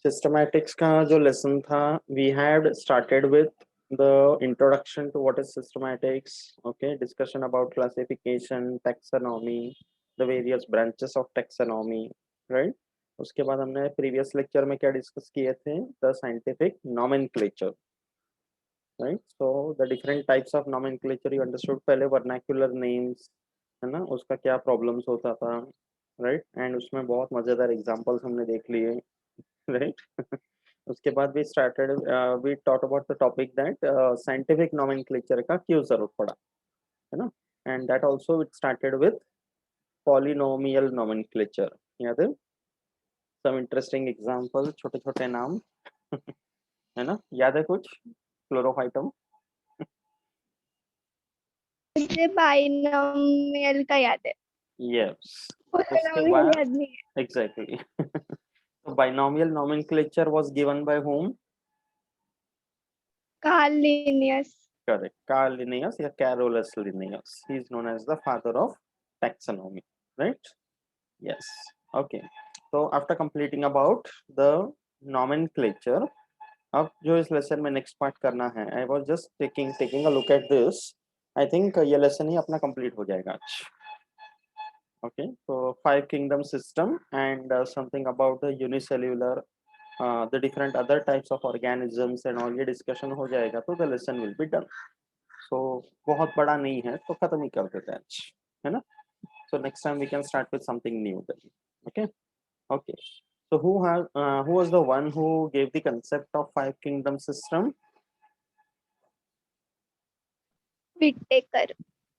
Systematics का जो lesson था, we had started with the introduction to what is systematics, okay, discussion about classification, taxonomy, the various branches of taxonomy, right? उसके बाद हमने previous lecture में क्या discuss किए थे? The scientific nomenclature, right? So the different types of nomenclature you understood. पहले vernacular names है ना, उसका क्या problems होता था, right? And उसमें बहुत मजेदार examples हमने देख लिए, right? उसके बाद we started we talked about the topic that scientific nomenclature का क्यों जरूरत पड़ा, है ना? And that also it started with polynomial nomenclature. याद है? Some interesting example, छोटे छोटे नाम है ना, याद है कुछ क्लोरोफाइटम? मुझे बाइनोमियल का याद है, Yes. उसका उसके नाम मुझे बाद याद नहीं है। exactly. So binomial nomenclature was given by whom? Karl Linnaeus. Correct. Carl Linnaeus or Carolus Linnaeus. He is known as the father of taxonomy, right? Yes. Okay. So after completing about the nomenclature, अब जो इस lesson में next part करना है, I was just taking a look at this. I think ये lesson ही अपना complete हो जाएगा आज. Okay, so 5 kingdom system and something about the unicellular, the different other types of organisms and all ये discussion हो जाएगा तो the lesson will be done. So बहुत बड़ा नहीं है तो खत्म ही कर देते हैं आज, है ना? So next time we can start with something new then. Okay. Okay. So who was the one who gave the concept of 5 kingdom system? Whittaker.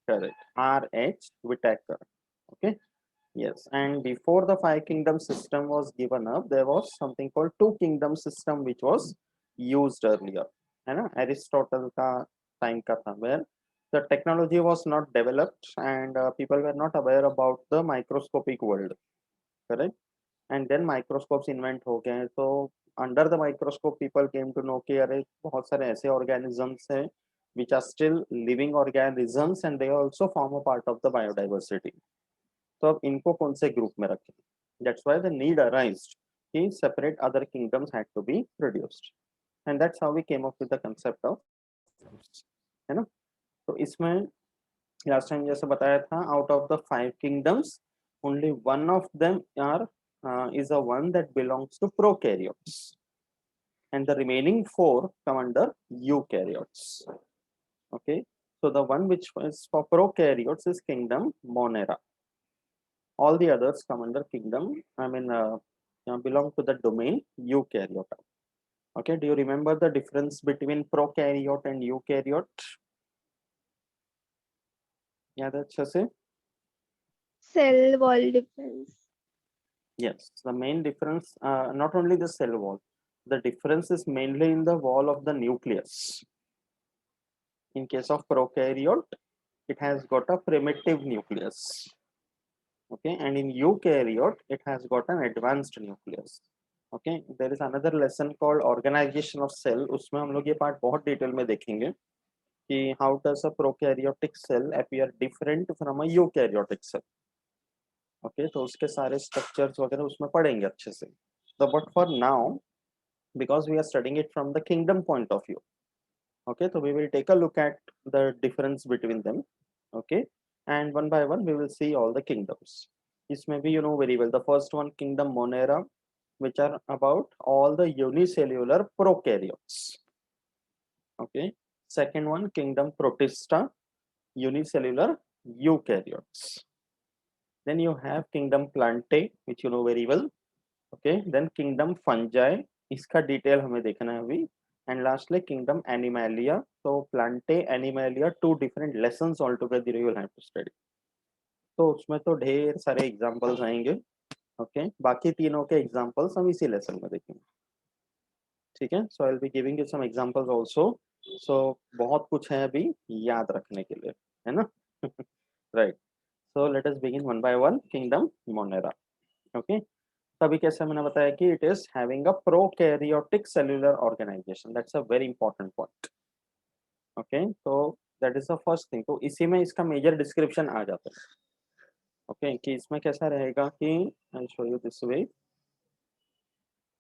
Correct. R.H. Whitaker. Okay. Yes. And before the 5 kingdom system was given up, there was something called 2 kingdom system which was used earlier. है ना? Aristotle का time का था, where the technology was not developed and people were not aware about the microscopic world. Correct. And then microscopes invent हो गए, तो under the microscope people came to know कि अरे बहुत सारे ऐसे organisms हैं which are still living organisms and they also form a part of the biodiversity. तो अब इनको कौन से ग्रुप में रखें? That's why the need arised कि separate other kingdoms had to be produced, and that's how we came up with the concept of, है ना? तो इसमें लास्ट टाइम जैसे बताया था, out of the 5 kingdoms only one of them are is a one that belongs to prokaryotes, and the remaining 4 come under eukaryotes. Okay, so the one which is for prokaryotes is kingdom Monera. All the others come under kingdom, belong to the domain eukaryota. Okay, do you remember the difference between prokaryote and eukaryote? याद है अच्छे से? Cell wall difference. Yes, the main difference, not only the cell wall, the difference is mainly in the wall of the nucleus. In case of prokaryote, it has got a primitive nucleus. Okay, and in eukaryote, it has got an advanced nucleus. Okay, there is another lesson called organization of cell. उसमें हम लोग ये part बहुत detail में देखेंगे कि how does a prokaryotic cell appear different from a eukaryotic cell. Okay, तो उसके सारे structures वगैरह उसमें पढ़ेंगे अच्छे से. So but for now, because we are studying it from the kingdom point of view, okay, so we will take a look at the difference between them. Okay, and one by one we will see all the kingdoms. Isme bhi you know very well, the first one kingdom Monera, which are about all the unicellular prokaryotes. Okay, second one kingdom Protista, unicellular eukaryotes. Then you have kingdom Plantae, which you know very well. Okay, then kingdom Fungi, इसका detail हमें देखना है अभी. And lastly kingdom Animalia. So Plantae, Animalia, 2 different lessons altogether you will have to study. तो उसमें तो ढेर सारे एग्जांपल्स आएंगे. ओके, बाकी तीनों के एग्जांपल्स हम इसी लेसन में देखेंगे. ठीक है, so I will be giving you some examples also. So बहुत कुछ है अभी याद रखने के लिए, है ना? Right. So let us begin one by one. Kingdom Monera. Okay, तभी कैसे मैंने बताया कि it is having a prokaryotic cellular organisation. That's a very important point. Okay, तो that is the first thing. तो इसी में इसका मेजर डिस्क्रिप्शन आ जाता है. ओके, कि इसमें कैसा रहेगा कि आई शो यू दिस वे.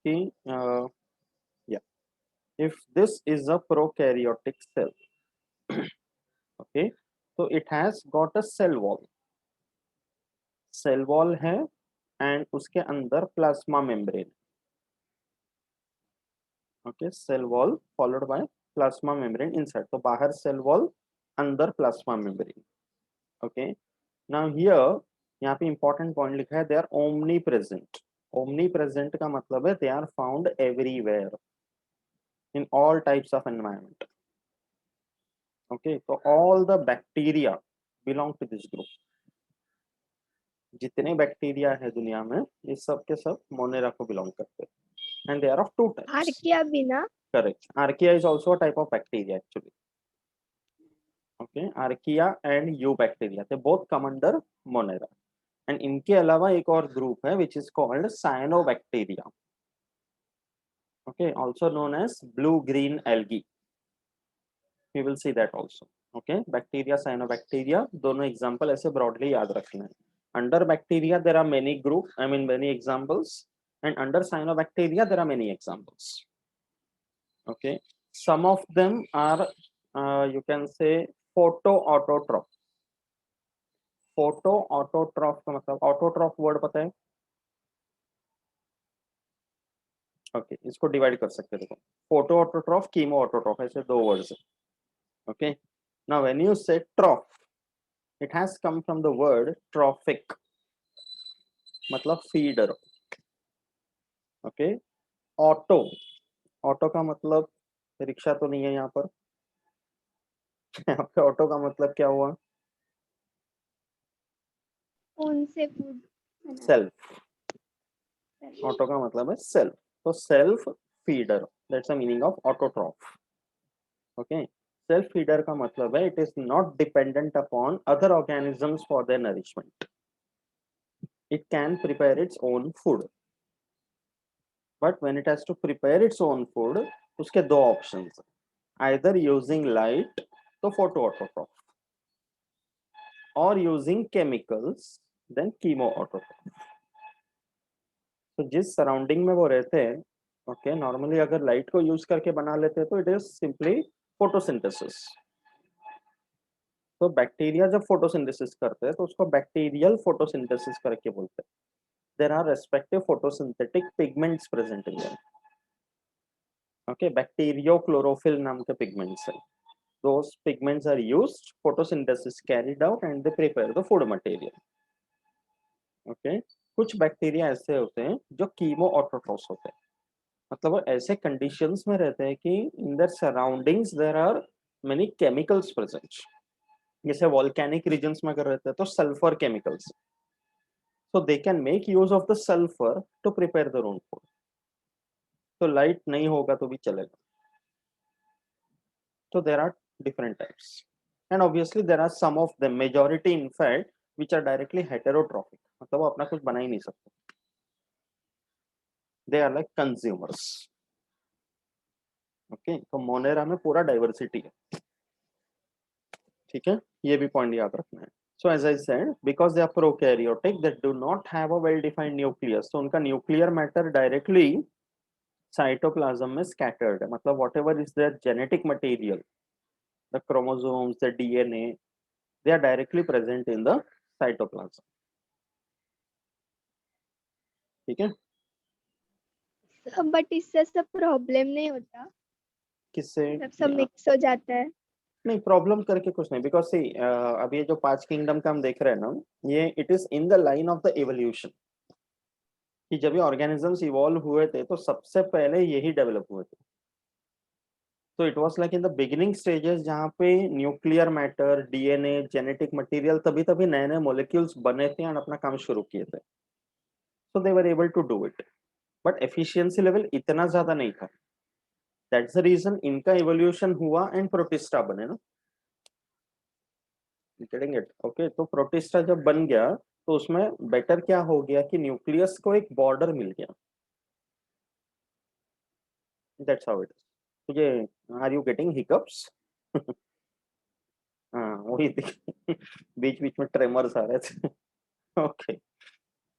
कि if this is a prokaryotic cell, okay, so it has got a cell wall है and उसके अंदर plasma membrane, okay, cell wall followed by plasma membrane inside. तो बाहर cell wall, अंदर plasma membrane, okay. Now here यहाँ पे important point लिखा है, they are omnipresent. Omnipresent का मतलब है they are found everywhere in all types of environment. Okay, so all the bacteria belong to this group. जितने bacteria है दुनिया में ये सब के सब मोनेरा को बिलोंग करते हैं, and they are of two types. Archaea भी ना? Correct. Archaea is also a type of bacteria actually. Okay, Archaea and Eubacteria, they both come under Monera. And इनके अलावा एक और group है which is called Cyanobacteria. Okay, also known as blue-green algae. We will see that also. Okay, bacteria, cyanobacteria, दोनों example ऐसे broadly याद रखना है. Under bacteria there are many groups, I mean many examples, and under cyanobacteria there are many examples. Okay, some of them are you can say photoautotroph. Photoautotroph का मतलब autotroph word पता है? Okay, इसको divide कर सकते हैं. देखो, photoautotroph, chemoautotroph, ऐसे दो words है. Okay, now when you say troph, it has come from the word trophic, मतलब feeder. Okay, ऑटो का मतलब रिक्शा तो नहीं है यहाँ पर. यहाँ पे ऑटो का मतलब क्या हुआ? उनसे फूड सेल्फ. ऑटो का मतलब है सेल्फ, तो self feeder, that's the meaning of autotroph. Okay, self feeder का मतलब है it is not dependent upon other organisms for their nourishment. It can prepare its own food, but when it has to prepare its own food उसके दो options हैं, either using light तो photo autotroph, और using chemicals then chemo autotroph. तो जिस surrounding में वो रहते हैं, ओके, नॉर्मली अगर लाइट को यूज करके बना लेते हैं तो इट इज सिंपली फोटोसिंथेसिस. तो बैक्टीरिया जब फोटोसिंथेसिस करते हैं तो उसको बैक्टीरियल फोटोसिंथेसिस करके बोलते हैं. There are respective photosynthetic pigments present in them. Okay, bacteriochlorophyll नाम के पिगमेंट्स है. those pigments are used, photosynthesis carried out and they prepare the food material. okay, कुछ बैक्टीरिया ऐसे होते हैं जो कीमो ऑटोट्रॉफ्स होते हैं, मतलब वो ऐसे कंडीशंस में रहते हैं कि in their surroundings there are many chemicals present. जैसे वॉल्केनिक रीजन्स में अगर रहते हैं तो sulphur chemicals, so they can make use of the sulfur to prepare their own food. तो लाइट नहीं होगा तो भी चलेगा. So there are different types, and obviously there are some of them, majority in fact, which are directly heterotrophic, मतलब वो अपना कुछ बना ही नहीं सकते. They are like consumers. Okay, तो मोनेरा में पूरा डाइवर्सिटी है. ठीक है, ये भी पॉइंट याद रखना है. So as I said, because they are prokaryotic, they do not have a well-defined nucleus. तो उनका nuclear matter directly cytoplasm में scattered है, मतलब whatever is their genetic material, the chromosomes, the DNA, they are directly present in the cytoplasm. ठीक है, but इससे सब problem नहीं होता, किससे? मतलब सब मिक्स हो जाता है. नहीं, प्रॉब्लम करके कुछ नहीं, बिकॉज सी अब ये जो 5 किंगडम का हम देख रहे हैं ना, ये it is in the line of the evolution, कि जब ये ऑर्गेनिजम्स इवॉल्व हुए थे तो सबसे पहले यही डेवलप हुए थे. तो it was like in the beginning stages जहाँ पे nuclear matter, DNA, genetic material, तभी तभी नए नए मॉलिक्यूल्स बने थे और अपना काम शुरू किए थे. So they were able to do it, but efficiency level इतना ज्यादा नहीं था. दैट्स द रीजन इनका इवोल्यूशन हुआ एंड प्रोटिस्टा बने ना. Getting it? ओके, तो प्रोटिस्टा जब बन गया तो उसमें बेटर क्या हो गया कि न्यूक्लियस को एक बॉर्डर मिल गया. That's how it is. तुझे, आर यू गेटिंग हिकअप्स? हाँ, वही बीच बीच में ट्रेमर्स आ रहे थे. ओके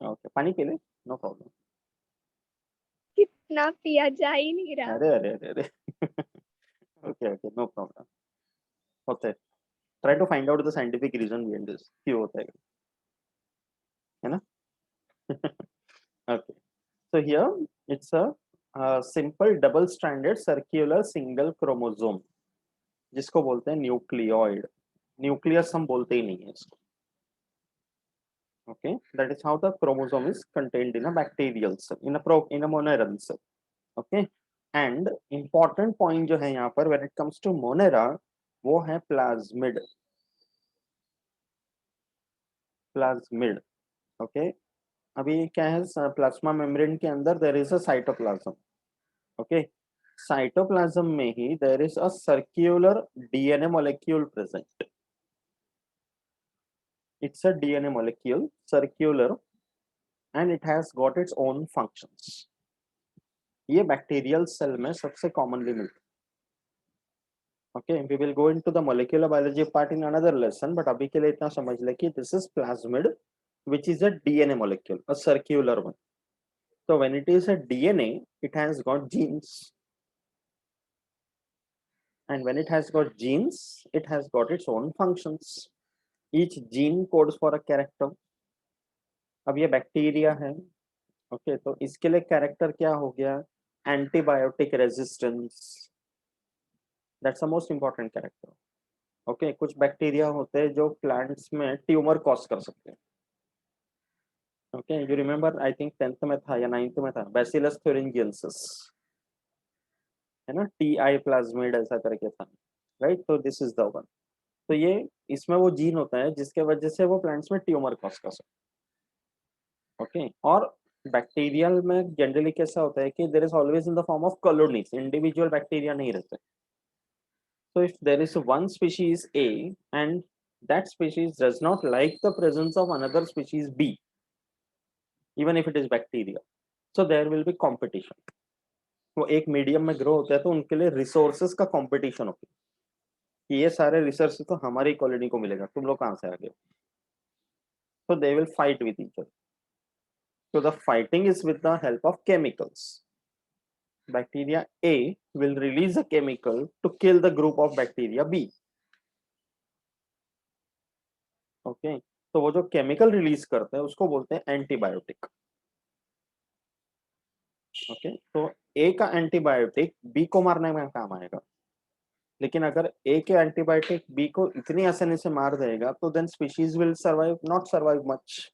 ओके, पानी पी ले, नो प्रॉब्लम. ना पिया जा ही नहीं रहा। अरे अरे अरे अरे ओके ओके, नो प्रॉब्लम, होता है। Try to find out the scientific reason behind this, क्यों होता है ना okay, so here it's a simple double stranded circular single chromosome, जिसको बोलते हैं न्यूक्लियोइड। न्यूक्लियस हम बोलते ही नहीं है इसको। Okay, that is how the chromosome is contained in a bacterial cell, in a monomeral cell. Okay, and important point जो है यहाँ पर when it comes to monera, वो है plasmid. Plasmid, okay, अभी क्या है, प्लाज्मा मेम्ब्रेन के अंदर there is a cytoplasm. Okay, cytoplasm में ही there is a circular DNA molecule present. It's a DNA molecule, circular, and it has got its own functions. ये bacterial cell में सबसे commonly मिलता है। Okay, we will go into the molecular biology part in another lesson, but अभी के लिए इतना समझ ले कि this is plasmid which is a DNA molecule, a circular one. So when it is a DNA, it has got genes, and when it has got genes, it has got its own functions. Each gene codes for a character. अब ये bacteria है, okay, तो इसके लिए character क्या हो गया, antibiotic resistance, that's the most important character. Okay, कुछ बैक्टीरिया होते हैं जो प्लांट्स में ट्यूमर कॉज कर सकते हैं। Okay, you remember, I think 10th में था या 9th में था, बैसिलस thuringiensis, है ना, टीआई प्लाज्मिड ऐसा करके था, राइट, तो दिस इज द वन। तो ये इसमें वो जीन होता है जिसके वजह से वो प्लांट्स में ट्यूमर कॉज कर सकते हैं। ओके, और बैक्टीरियल में जनरली कैसा होता है कि there is always in the form of colonies, individual bacteria नहीं रहते। So if there is one species A and that species does not like the presence of another species B, even if it is bacteria, so there will be competition. वो एक medium में grow होता है तो उनके लिए resources का competition होता है कि ये सारे रिसोर्सेज तो हमारी कॉलोनी को मिलेगा, तुम लोग कहाँ से आ गए, so they will fight with each other. So the fighting is with the help of chemicals. Bacteria A will release a chemical to kill the group of bacteria B. Okay, तो वो जो केमिकल रिलीज करते हैं उसको बोलते हैं antibiotic. Okay, तो ए का एंटीबायोटिक बी को मारने में काम आएगा, लेकिन अगर ए के एंटीबायोटिक बी को इतनी आसानी से मार देगा तो then species will survive, not survive much.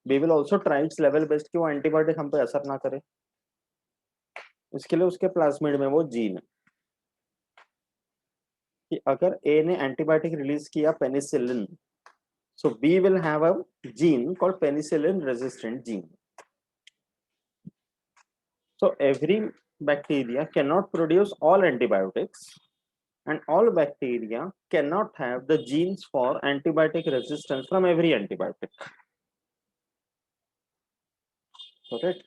Be will also try its level best कि वो एंटीबायोटिक हम पे असर ना करे, इसके लिए उसके प्लाज्मिड में वो जीन है कि अगर ए ने एंटीबायोटिक रिलीज किया penicillin, so B will have a gene called penicillin resistant gene. So every bacteria cannot produce all antibiotics, and all bacteria cannot have the genes for antibiotic resistance from every antibiotic. Correct?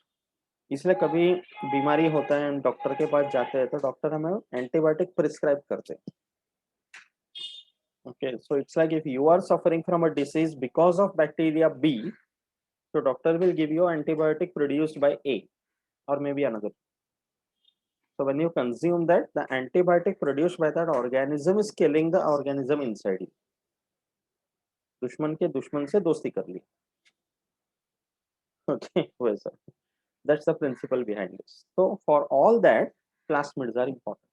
इसलिए कभी बीमारी होता है, हम doctor के पास जाते हैं तो डॉक्टर हमें एंटीबायोटिक प्रिस्क्राइब करते हैं। Okay, so it's like if you are suffering from a disease because of bacteria B, so doctor will give you antibiotic produced by A or maybe another. So when you consume that, the antibiotic produced by that organism is killing the organism inside you. दुश्मन के दुश्मन से दोस्ती कर ली। Okay, वैसा। That's the principle behind this. So for all that, plasmids are important.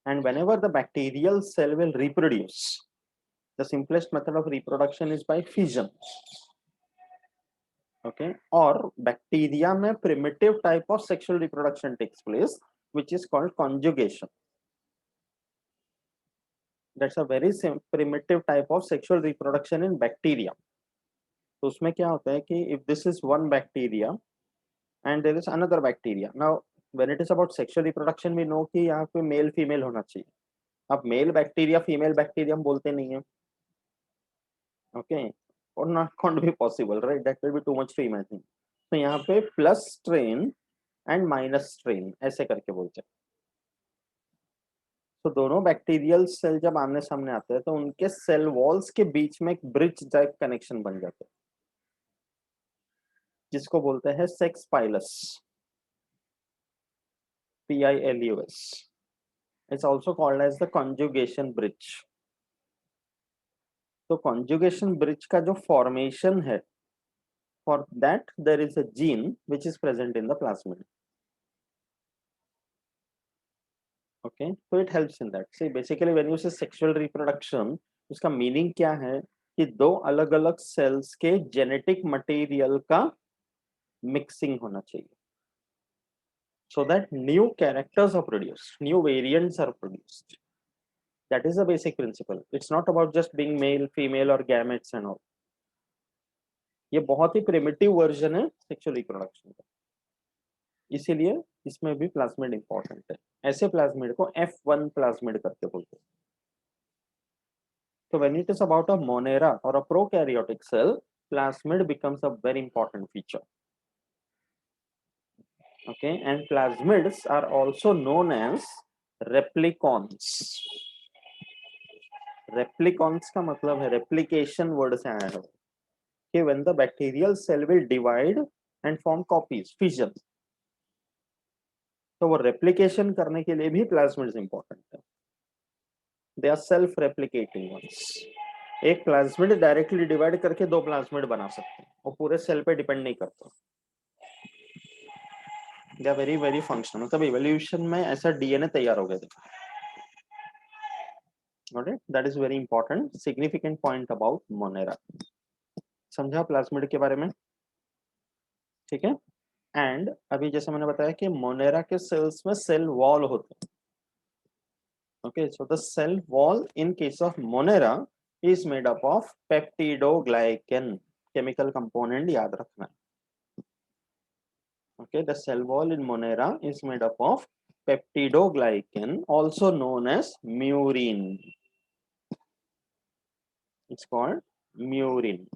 And whenever the bacterial cell will reproduce, the simplest method of reproduction is by fission. Okay, or bacteria में primitive type of sexual reproduction takes place, which is called conjugation. That's a very primitive type of sexual reproduction in bacteria. तो उसमें क्या होता है कि if this is one bacteria and there is another bacteria, now when it is about sexual reproduction we know कि यहाँ पे male female होना चाहिए। अब मेल बैक्टीरिया फीमेल बैक्टीरिया हम बोलते नहीं है, ओके, और not can't be possible, right, that will be too much to imagine. तो यहाँ पे plus strain and minus strain ऐसे करके बोलते हैं। तो दोनों बैक्टीरियल सेल जब आमने सामने आते हैं तो उनके सेल वॉल्स के बीच में एक ब्रिज टाइप कनेक्शन बन जाता है जिसको बोलते हैं sex pilus. PILUS. It's also called as the conjugation bridge. तो conjugation bridge का जो formation है, for that there is a gene which is present in the plasmid. Okay, so it helps in that. See, basically when you say sexual reproduction, उसका meaning क्या है कि दो अलग अलग सेल्स के जेनेटिक मटेरियल का मिक्सिंग होना चाहिए, so that new characters are produced, new variants are produced. That is the basic principle. It's not about just being male, female or gametes and all. ये बहुत ही प्रिमिटिव वर्जन है sexual reproduction का, इसीलिए इसमें भी plasmid important है. ऐसे plasmid को F1 प्लाज्मिड करके बोलते हैं. So when it is about a monera or a prokaryotic cell, plasmid becomes a very important feature. Okay, and plasmids are also known as replicons. Replicons का मतलब है replication word से आया है कि when the bacterial cell will divide and form copies, fission. तो वो replication करने के लिए भी plasmids important है. They are self-replicating ones. एक प्लाज्मिड डायरेक्टली डिवाइड करके दो प्लाज्मिड बना सकते हैं, वो पूरे सेल पे डिपेंड नहीं करता. They are very very functional. मतलब इवोल्यूशन में ऐसा डीएनए तैयार हो गया था. Got it? That is very important, significant point about monera. समझा प्लाज्मिड के बारे में? ठीक है. एंड अभी जैसे मैंने बताया कि मोनेरा के सेल्स में सेल वॉल होते हैं. Okay, so the cell wall in case of Monera is made up of peptidoglycan. Chemical component याद रखना है. Okay, the cell wall in monera is made up of peptidoglycan, also known as murin. It's called murin.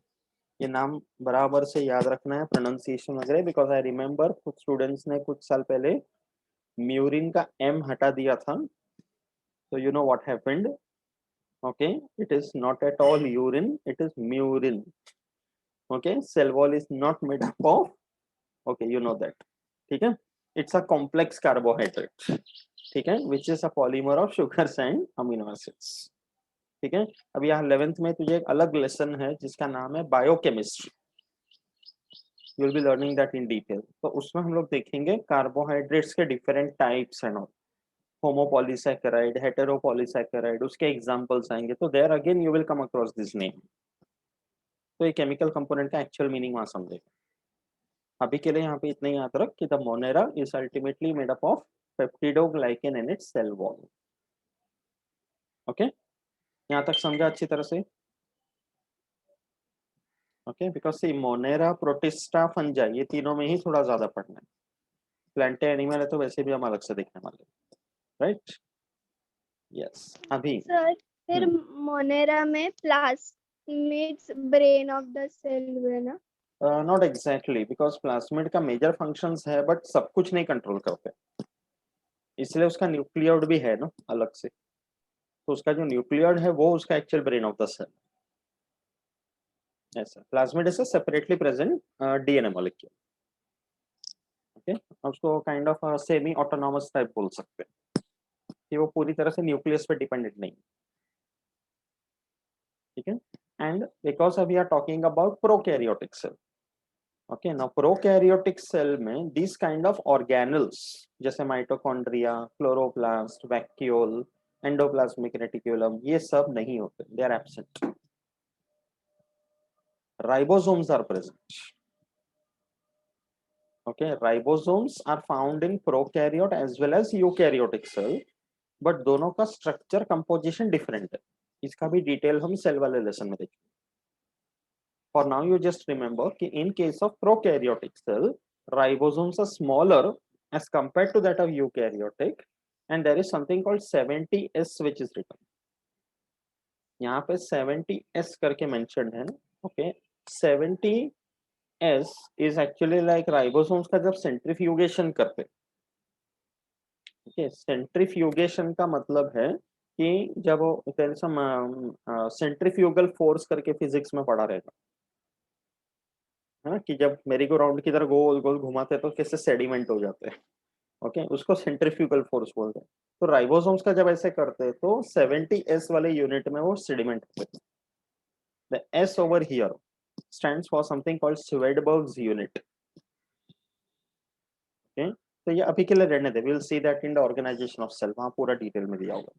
ये नाम बराबर से याद रखना है, प्रोनाउंसिएशन वगैरह, बिकॉज आई रिमेम्बर कुछ स्टूडेंट्स ने कुछ साल पहले म्यूरिन का M हटा दिया था. So you know what happened? Okay, it is not at all urine, it is murin. Okay, cell wall is not made up of, okay, you know that. ठीक है, it's a complex carbohydrate. ठीक है, which is a polymer of sugars and amino acids. ठीक है. अब यहाँ 11th में तुझे एक अलग लेसन है जिसका नाम है biochemistry. You will be learning that in detail. तो उसमें हम लोग देखेंगे कार्बोहाइड्रेट्स के different types and all, homopolysaccharide, heteropolysaccharide, उसके एग्जांपल्स आएंगे. तो there again you will come across this name. तो ये केमिकल कंपोनेंट का एक्चुअल मीनिंग वहां समझेगा. अभी के लिए यहाँ पे इतना ही याद रख कि the Monera is ultimately made up of peptidoglycan in its cell wall. Okay, यहाँ तक समझा अच्छी तरह से? Okay, because see Monera, Protista, Fungi, ये तीनों में ही थोड़ा ज्यादा पढ़ना है. प्लांट एनिमल है तो वैसे भी हम अलग से देखने वाले. राइट? यस. अभी सर फिर मोनेरा में plasmids brain of the cell हुए ना? नॉट एग्जैक्टली, बिकॉज प्लाज्मिड का मेजर फंक्शंस है बट सब कुछ नहीं कंट्रोल करते, इसलिए उसका न्यूक्लियोइड भी है ना अलग से. तो उसका जो न्यूक्लियोइड है वो उसका actual brain of the cell. ऐसा plasmid is a separately present DNA molecule. Okay, उसको kind of semi autonomous type बोल सकते हैं कि वो पूरी तरह से न्यूक्लियस पे डिपेंडेंट नहीं. ठीक है. And because we are talking about prokaryotic cell. Okay, now prokaryotic cell में दिस काइंड ऑफ ऑर्गेनल्स जैसे mitochondria, chloroplast, vacuole, endoplasmic reticulum, ये सब नहीं होते. They are absent. Ribosomes are present. Okay, ribosomes are found in prokaryote as well as eukaryotic cell, but दोनों का structure composition different है. इसका भी डिटेल हम सेल वाले लेसन में देखेंगे. For now you just remember कि in case of prokaryotic cell, ribosomes are smaller as compared to that of eukaryotic, and there is something called 70S which is written. यहाँ पे 70S करके mentioned है. Okay, 70S is actually like ribosomes का जब centrifugation करते. Okay, centrifugation का मतलब है कि जब सेंट्रीफ्यूगल फोर्स करके फिजिक्स में पढ़ा रहेगा, है ना, कि जब मेरी को राउंड की तरह गोल गोल घुमाते हैं तो कैसे सेडिमेंट हो जाते हैं. ओके उसको सेंट्रीफ्यूगल फोर्स बोलते हैं। तो राइबोसोम्स का जब ऐसे करते हैं तो 70s वाले यूनिट में वो सेडिमेंट होते हैं। The S over here stands for something called Swedberg's unit. Okay, तो ये अभी के लिए रहने दे, we'll see that in the organization of cell, वहाँ पूरा डिटेल में दिया होगा।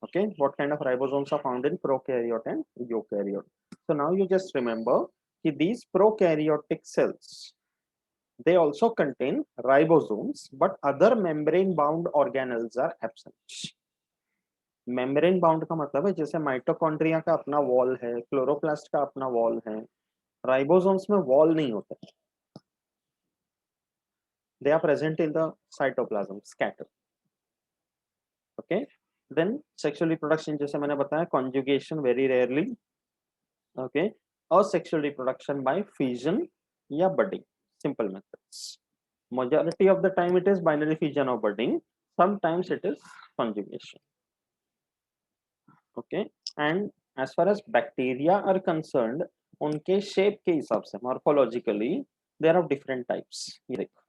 Okay, what kind of ribosomes are found in prokaryote and eukaryote? So now you just remember that these prokaryotic cells, they also contain ribosomes, but other membrane-bound organelles are absent. Membrane bound का मतलब है जैसे mitochondria का अपना wall है, chloroplast का अपना wall है, राइबोसोम्स में वॉल नहीं होते, they are present in the cytoplasm scattered. Okay, then sexual reproduction जैसे मैंने बताया, conjugation very rarely. Okay, asexual reproduction by fission या budding, simple methods. Majority of the time it is binary fission or budding, sometimes it is conjugation. Okay, and as far as bacteria are concerned, उनके shape के हिसाब से morphologically they are of different types. ये देखो,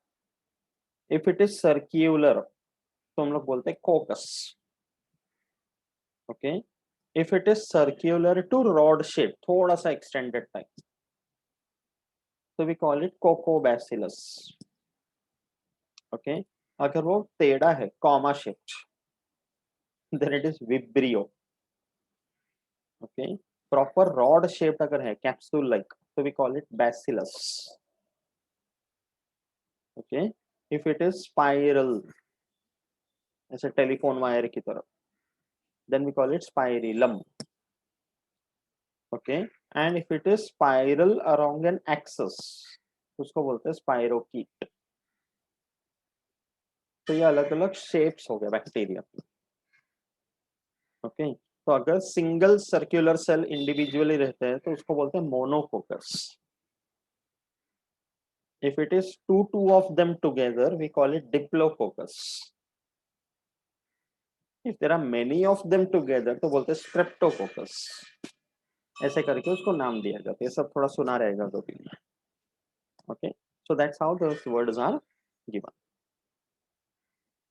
if it is circular तो हम लोग बोलते हैं coccus. Okay, if it is circular to rod shape, थोड़ा सा extended type, so we call it Coccobacillus. Okay, अगर वो टेढ़ा है comma shaped, then it is Vibrio. Okay, proper rod shaped अगर है capsule like, so we call it Bacillus. Okay, if it is spiral, ऐसे telephone wire की तरह, then we call it spirillum. Okay, and if it is spiral along an axis, उसको बोलते हैं spirochete. तो ये अलग अलग शेप्स हो गए बैक्टीरिया की। ओके, तो अगर सिंगल सर्कुलर सेल इंडिविजुअली रहते हैं तो उसको बोलते हैं monococcus. If it is two of them together we call it diplococcus. If there are many of them together तो बोलते हैं स्ट्रेप्टोकोकस। ऐसे करके उसको नाम दिया जाता है। ये सब थोड़ा सुना रहेगा तो भी। Okay, so that's how those words are given.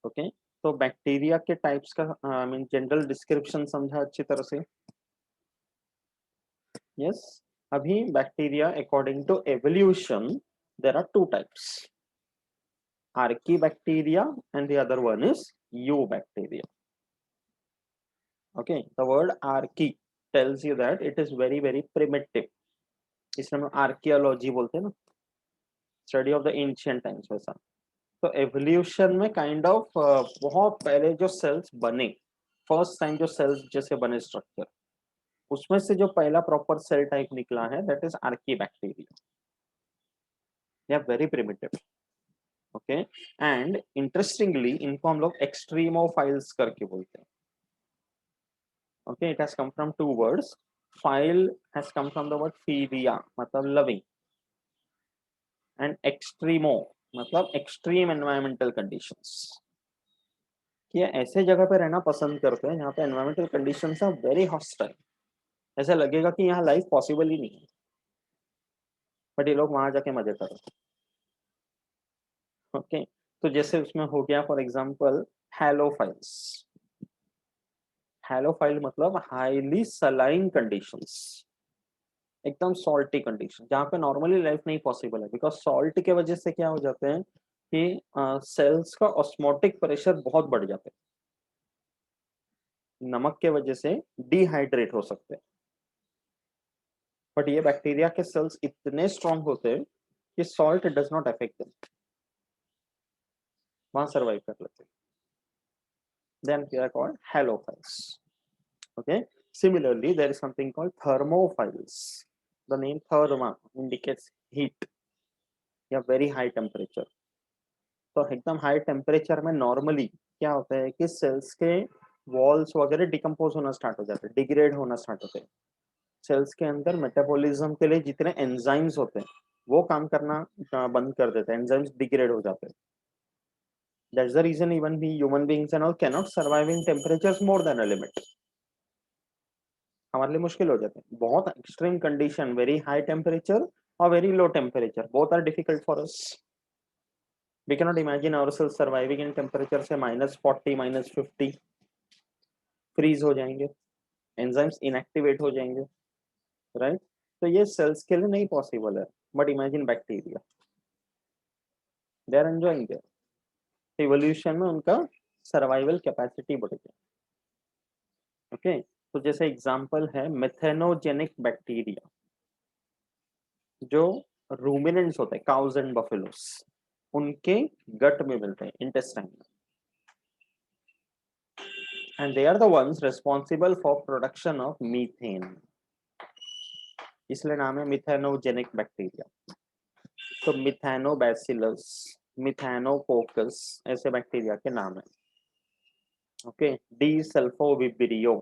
Okay, तो बैक्टीरिया के टाइप्स का आई मीन जनरल डिस्क्रिप्शन समझा अच्छी तरह से। यस, अभी bacteria according to evolution there are two types, Archaebacteria and the other one is Eubacteria. Okay, the word archae tells you that it is very very primitive. इसमें हम archaeology बोलते हैं ना, study of the ancient times वैसा। तो evolution में kind of बहुत पहले जो सेल्स बने, फर्स्ट टाइम जो सेल्स जैसे बने स्ट्रक्चर, उसमें से जो पहला प्रॉपर सेल टाइप निकला है that is archaebacteria. They are very primitive. Okay, and interestingly इनको हम लोग एक्सट्रीमोफाइल्स करके बोलते हैं। Okay, it has come from two words, phile has come from the word philia मतलब लविंग, एंड एक्सट्रीमो मतलब एक्सट्रीम एनवायरमेंटल कंडीशंस, कि ऐसे जगह पे रहना पसंद करते हैं जहाँ पे environmental conditions are very hostile, ऐसा लगेगा कि यहाँ लाइफ पॉसिबल ही नहीं है, बट ये लोग वहां जाके मजे कर रहे हैं। ओके, तो जैसे उसमें हो गया फॉर एग्जांपल हैलोफाइल्स। हैलोफाइल मतलब हाईली सलाइन कंडीशंस, एकदम सॉल्टी कंडीशन जहाँ पे नॉर्मली लाइफ नहीं पॉसिबल है, बिकॉज सॉल्ट के वजह से क्या हो जाते हैं कि सेल्स का ऑस्मोटिक प्रेशर बहुत बढ़ जाते हैं, नमक के वजह से डिहाइड्रेट हो सकते हैं। बट ये बैक्टीरिया के सेल्स इतने स्ट्रॉन्ग होते हैं कि salt does not affect them, वहां सर्वाइव कर लेते हैं। Then they are called halophiles. Okay, similarly there is something called thermophiles. The name therma indicates heat या very high temperature. तो एकदम हाई टेम्परेचर में नॉर्मली क्या होता है कि सेल्स के वॉल्स वगैरह डिकम्पोज होना स्टार्ट हो जाते हैं, डिग्रेड होना स्टार्ट होते हैं। सेल्स के अंदर मेटाबॉलिज्म के लिए जितने एंजाइम्स होते हैं वो काम करना बंद कर देते हैं, एंजाइम्स डिग्रेड हो जाते हैं। That's the reason even we human beings and all cannot survive in temperatures more than a limit. हमारे लिए मुश्किल हो जाते हैं, बहुत extreme condition, very high temperature और very low temperature, both are difficult for us. We cannot imagine ourselves surviving in temperature से -40 -50 freeze हो जाएंगे, एंजाइम्स इनएक्टिवेट हो जाएंगे, राइट? तो ये सेल्स के लिए नहीं पॉसिबल है, but imagine bacteria, they are enjoying their evolution में उनका सर्वाइवल कैपेसिटी बढ़ गया। ओके, तो जैसे एग्जांपल है मेथेनोजेनिक बैक्टीरिया, जो रूमिनेंट्स होते हैं, काउज एंड बफेलोस, उनके गट में मिलते हैं, इंटेस्टाइन में, and they are the ones responsible for production of methane, इसलिए नाम है मिथेनोजेनिक बैक्टीरिया। तो मिथेनोबैसिलस, मिथेनोकोकस ऐसे बैक्टीरिया के नाम है। Okay, desulfovibrio,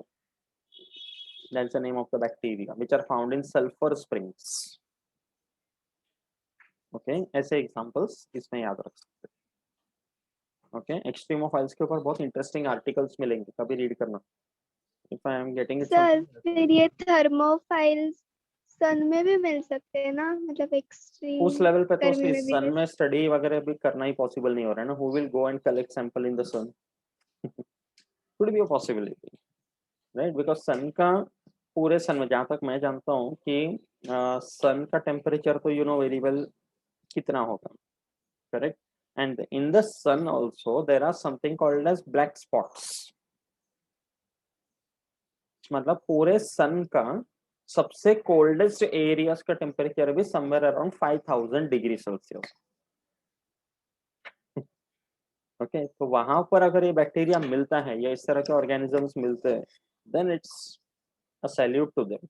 that's the name of the bacteria which are found in sulfur springs. Okay, ऐसे एग्जांपल्स इसमें याद रख सकते हैं। ओके, एक्सट्रीमोफाइल्स के ऊपर बहुत इंटरेस्टिंग आर्टिकल्स मिलेंगे, कभी रीड करना। If I am getting it sir फिर ये थर्मोफाइल्स सन में भी मिल सकते हैं ना, मतलब एक्सट्रीम उस लेवल पे तो गर्मी में भी सन में स्टडी वगैरह भी करना ही पॉसिबल नहीं हो रहा है ना। Who will go and collect sample in the sun? Could be a possibility, right? Because sun का पूरे सन में, जहाँ तक मैं जानता हूँ कि सन का टेम्परेचर तो यू नो वेरी वेल कितना होगा, correct? And in the sun also there are something called as black spots. मतलब पूरे सन का सबसे कोल्डेस्ट एरियाज का टेम्परेचर भी somewhere around 5000 degree Celsius. Okay, तो वहां पर अगर ये बैक्टीरिया मिलता है या इस तरह के ऑर्गेनिजम्स मिलते हैं, then it's a salute to them,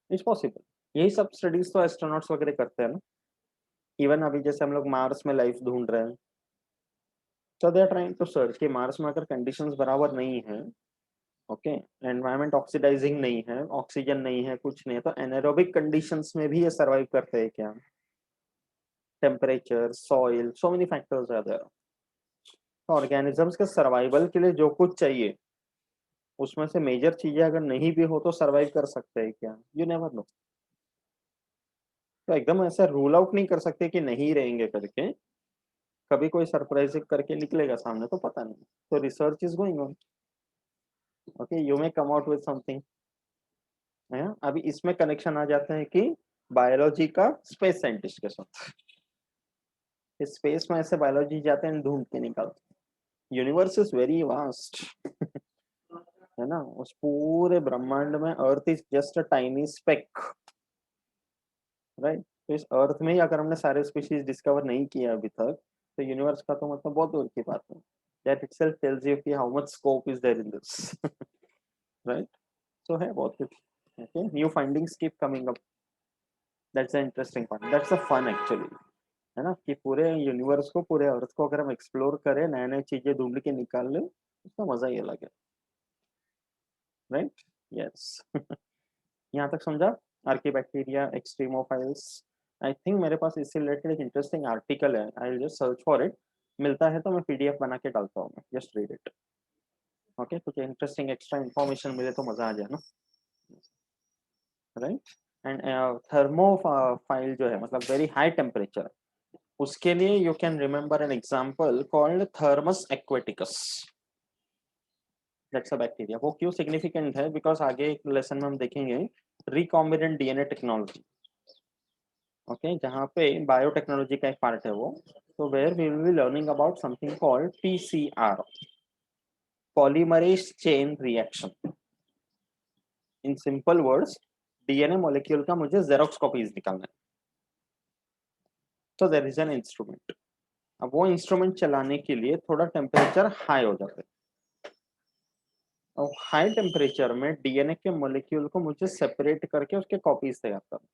it's possible. यही सब स्टडीज तो एस्ट्रोनॉट्स वगैरह करते हैं ना। इवन अभी जैसे हम लोग मार्स में लाइफ ढूंढ रहे हैं, तो they are trying to search कि मार्स में अगर कंडीशंस बराबर नहीं है, ओके, एनवायरनमेंट ऑक्सीडाइजिंग नहीं है, ऑक्सीजन नहीं है, कुछ नहीं है, तो एनारोबिक कंडीशंस में भी ये सरवाइव करते हैं क्या? Temperature, soil, so many factors are there. तो ऑर्गेनिजम्स के सर्वाइवल के लिए जो कुछ चाहिए, उसमें से मेजर चीजें अगर नहीं भी हो तो सरवाइव कर सकते हैं क्या? You never know. तो एकदम ऐसा रूल आउट नहीं कर सकते कि नहीं रहेंगे करके, कभी कोई सरप्राइज करके निकलेगा सामने, तो पता नहीं। तो research is going on. Okay, you may come out with something. है, अभी इसमें कनेक्शन आ जाते हैं कि बायोलॉजी का स्पेस साइंटिस्ट के साथ। स्पेस में ऐसे बायोलॉजी जाते हैं, ढूंढ के निकालते। यूनिवर्स इज वेरी वास्ट, है ना? उस पूरे ब्रह्मांड में earth is just a tiny speck, right? तो इस अर्थ में ही अगर हमने सारे स्पीशीज डिस्कवर नहीं किया अभी तक, तो यूनिवर्स का तो मतलब बहुत दूर की बात है। दैट इटसेल्फ टेल्स यू कि how much scope is there in this, right? तो है बहुत कुछ। Okay, new findings keep coming up, that's the interesting part, that's the fun actually, है ना? कि पूरे यूनिवर्स को, पूरे अर्थ को अगर हम एक्सप्लोर करें, नए नए चीजें ढूंढ के निकाल ले, उसका मजा ही अलग है, राइट? यस। यहाँ तक समझा? Archaebacteria, extremophiles. आई थिंक मेरे पास इससे रिलेटेड एक इंटरेस्टिंग आर्टिकल है, I will just search for it. मिलता है तो मैं पीडीएफ बना के डालता हूँ, जस्ट रीड इट। ओके, कुछ इंटरेस्टिंग एक्स्ट्रा इन्फॉर्मेशन मिले तो मजा आ जाए ना, राइट? एंड थर्मोफाइल जो है, मतलब वेरी हाई टेम्परेचर, उसके लिए you can remember an example called Thermus aquaticus. That's a bacteria. वो क्यों सिग्निफिकेंट है? बिकॉज आगे एक लेसन में हम देखेंगे रिकॉम्बिनेंट डीएनए टेक्नोलॉजी, ओके, जहाँ पे बायोटेक्नोलॉजी का एक पार्ट है वो। तो where we will be learning about something called PCR, polymerase chain reaction. In simple words, DNA molecule का मुझे जेरोक्स कॉपीज निकालना है, तो देयर इज एन इंस्ट्रूमेंट। अब वो इंस्ट्रूमेंट चलाने के लिए थोड़ा टेम्परेचर हाई हो जाता है, और हाई टेम्परेचर में डीएनए के मॉलिक्यूल को मुझे सेपरेट करके उसके कॉपीज तैयार करना।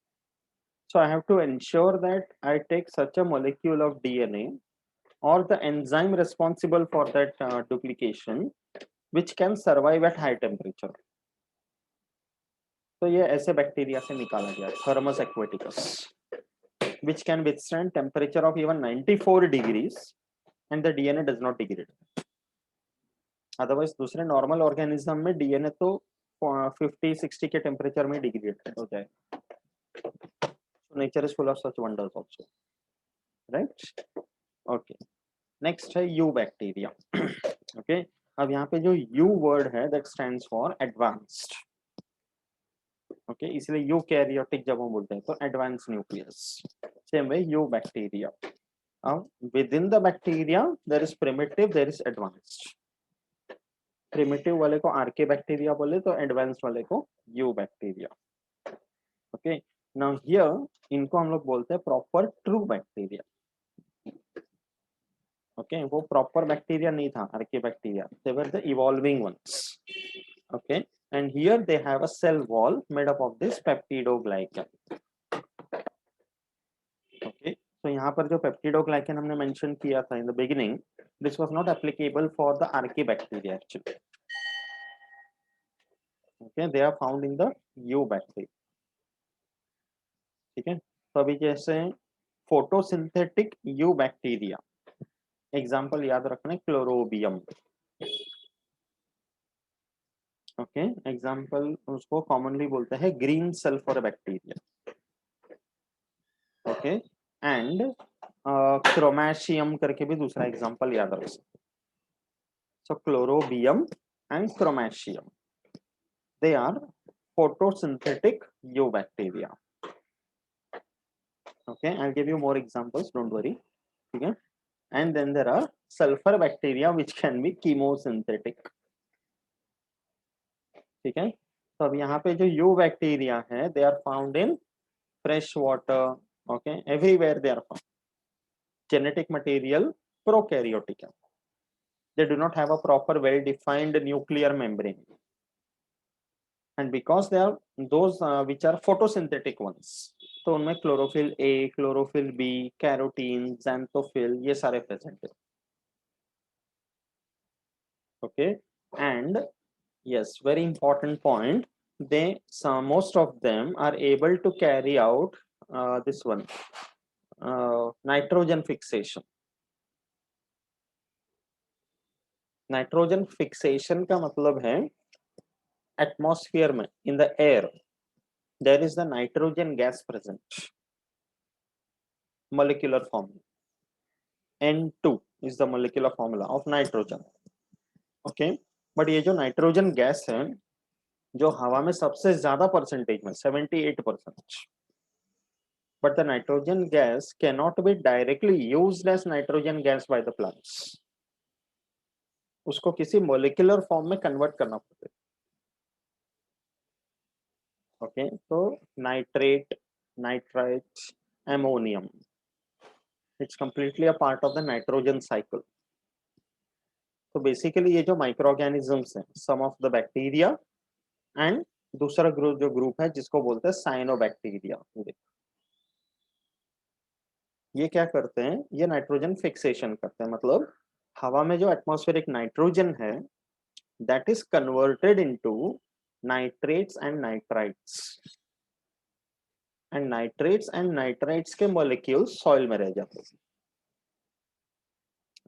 So I have to ensure that I take such a molecule of DNA or the enzyme responsible for that duplication, which can survive at high temperature. तो ये ऐसे बैक्टीरिया से निकाला गया, Thermus aquaticus, which can withstand temperature of even 94 degrees and the DNA does not degrade. Otherwise दूसरे normal organism में DNA तो 50-60 के टेम्परेचर में डिग्रेड हो जाए। Nature is full of such wonders also, right? Okay, next है eubacteria. Okay, अब यहाँ पे जो यू वर्ड है that stands for advanced. Okay, इसलिए यू कैरियोटिक जब हम बोलते हैं तो advance nucleus. Same way eubacteria, अब within the bacteria there is primitive, there is advanced. Primitive वाले को आर्के बैक्टीरिया बोले तो एडवांस वाले को eubacteria. Okay, now here इनको हम लोग बोलते हैं प्रॉपर ट्रू बैक्टीरिया। ओके, वो प्रॉपर बैक्टीरिया नहीं था archaebacteria, they were the evolving ones. Okay, and here they have a cell wall made up of this peptidoglycan. Okay, so यहाँ पर जो peptidoglycan हमने mention किया था in the beginning, this was not applicable for the archaebacteria actually. Okay, they are found in the eubacteria. ठीक है, तो अभी जैसे फोटोसिंथेटिक यूबैक्टीरिया, एग्जाम्पल याद रखना क्लोरोबियम। ओके, एग्जाम्पल उसको कॉमनली बोलते हैं green sulphur bacteria. Okay, and chromatium करके भी दूसरा एग्जाम्पल याद रख सकते। So chlorobium and chromatium, they are photosynthetic eubacteria. Okay, I'll give you more examples, don't worry. Okay, and then there are sulfur bacteria which can be chemosynthetic. ठीक है, तो अब यहाँ पे जो eubacteria है they are found in fresh water. Okay, everywhere they are found. Genetic material prokaryotic. They do not have a proper well defined nuclear membrane, and because they are those which are photosynthetic ones, तो उनमें chlorophyll A, chlorophyll B, carotene, xanthophyll ये सारे present है। Okay, and yes, very important point, they most of them are able to carry out this one nitrogen fixation. Nitrogen fixation का मतलब है atmosphere में, in the air there is the nitrogen gas present, molecular formula N2 is the molecular formula of nitrogen. Okay, but ये जो nitrogen gas है जो हवा में सबसे ज्यादा परसेंटेज में 78%, but the nitrogen gas cannot be directly used as nitrogen gas by the plants. उसको किसी मोलिकुलर फॉर्म में कन्वर्ट करना पड़ता है। ओके, तो nitrate, nitrite, ammonium, it's completely a part of the nitrogen cycle. तो बेसिकली ये जो माइक्रो ऑर्गेनिजम्स हैं, सम ऑफ द बैक्टीरिया एंड दूसरा ग्रुप जो ग्रुप है जिसको बोलते हैं साइनोबैक्टीरिया, ये क्या करते हैं, ये नाइट्रोजन फिक्सेशन करते हैं। मतलब हवा में जो एटमॉस्फेरिक नाइट्रोजन है that is converted into nitrates and nitrites, and nitrates and nitrites के मॉलिक्यूल्स सॉइल में रह जाते हैं,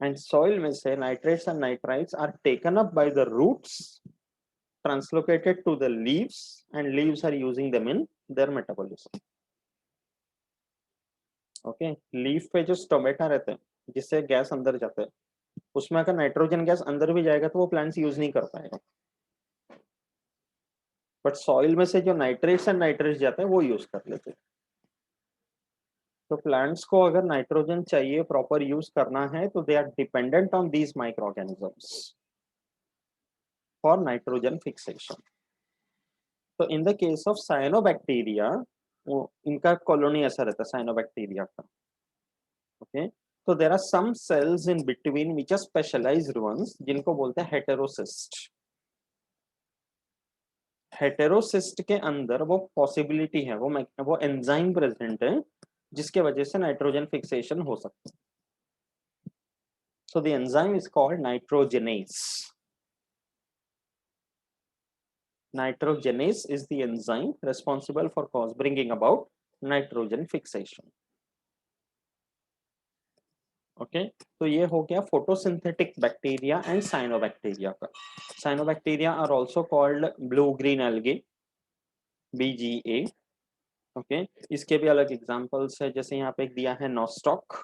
एंड सॉइल में से nitrates and nitrites are taken up by the roots, translocated to the leaves, and leaves are using them in their metabolism. Okay, leaf पे जो stomata रहते हैं जिससे गैस अंदर जाता है, उसमें अगर नाइट्रोजन गैस अंदर भी जाएगा तो वो प्लांट्स यूज नहीं कर पाएगा, बट सॉइल में से जो नाइट्रेट्स एंड नाइट्रेट्स जाता है वो यूज कर लेते हैं। तो प्लांट्स को अगर नाइट्रोजन चाहिए, प्रॉपर यूज करना है, तो they are dependent on these micro organisms for nitrogen fixation. तो in the case of cyanobacteria, इनका कॉलोनी ऐसा रहता है साइनोबैक्टीरिया का। ओके, तो there are some cells in between which are specialized ones, जिनको बोलते हैं हेटेरोसिस्ट। हेटेरोसिस्ट के अंदर वो पॉसिबिलिटी है, वो एंजाइम प्रेजेंट है जिसके वजह से नाइट्रोजन फिक्सेशन हो सकता है। So the enzyme is called नाइट्रोजेनेस। Nitrogenase is the enzyme responsible for bringing about nitrogen fixation. Okay, तो ये हो गया फोटोसिंथेटिक बैक्टीरिया एंड साइनोबैक्टीरिया का। Cyanobacteria are also called blue green algae, BGA। Okay, इसके भी अलग एग्जांपल्स है, जैसे यहाँ पे दिया है Nostoc,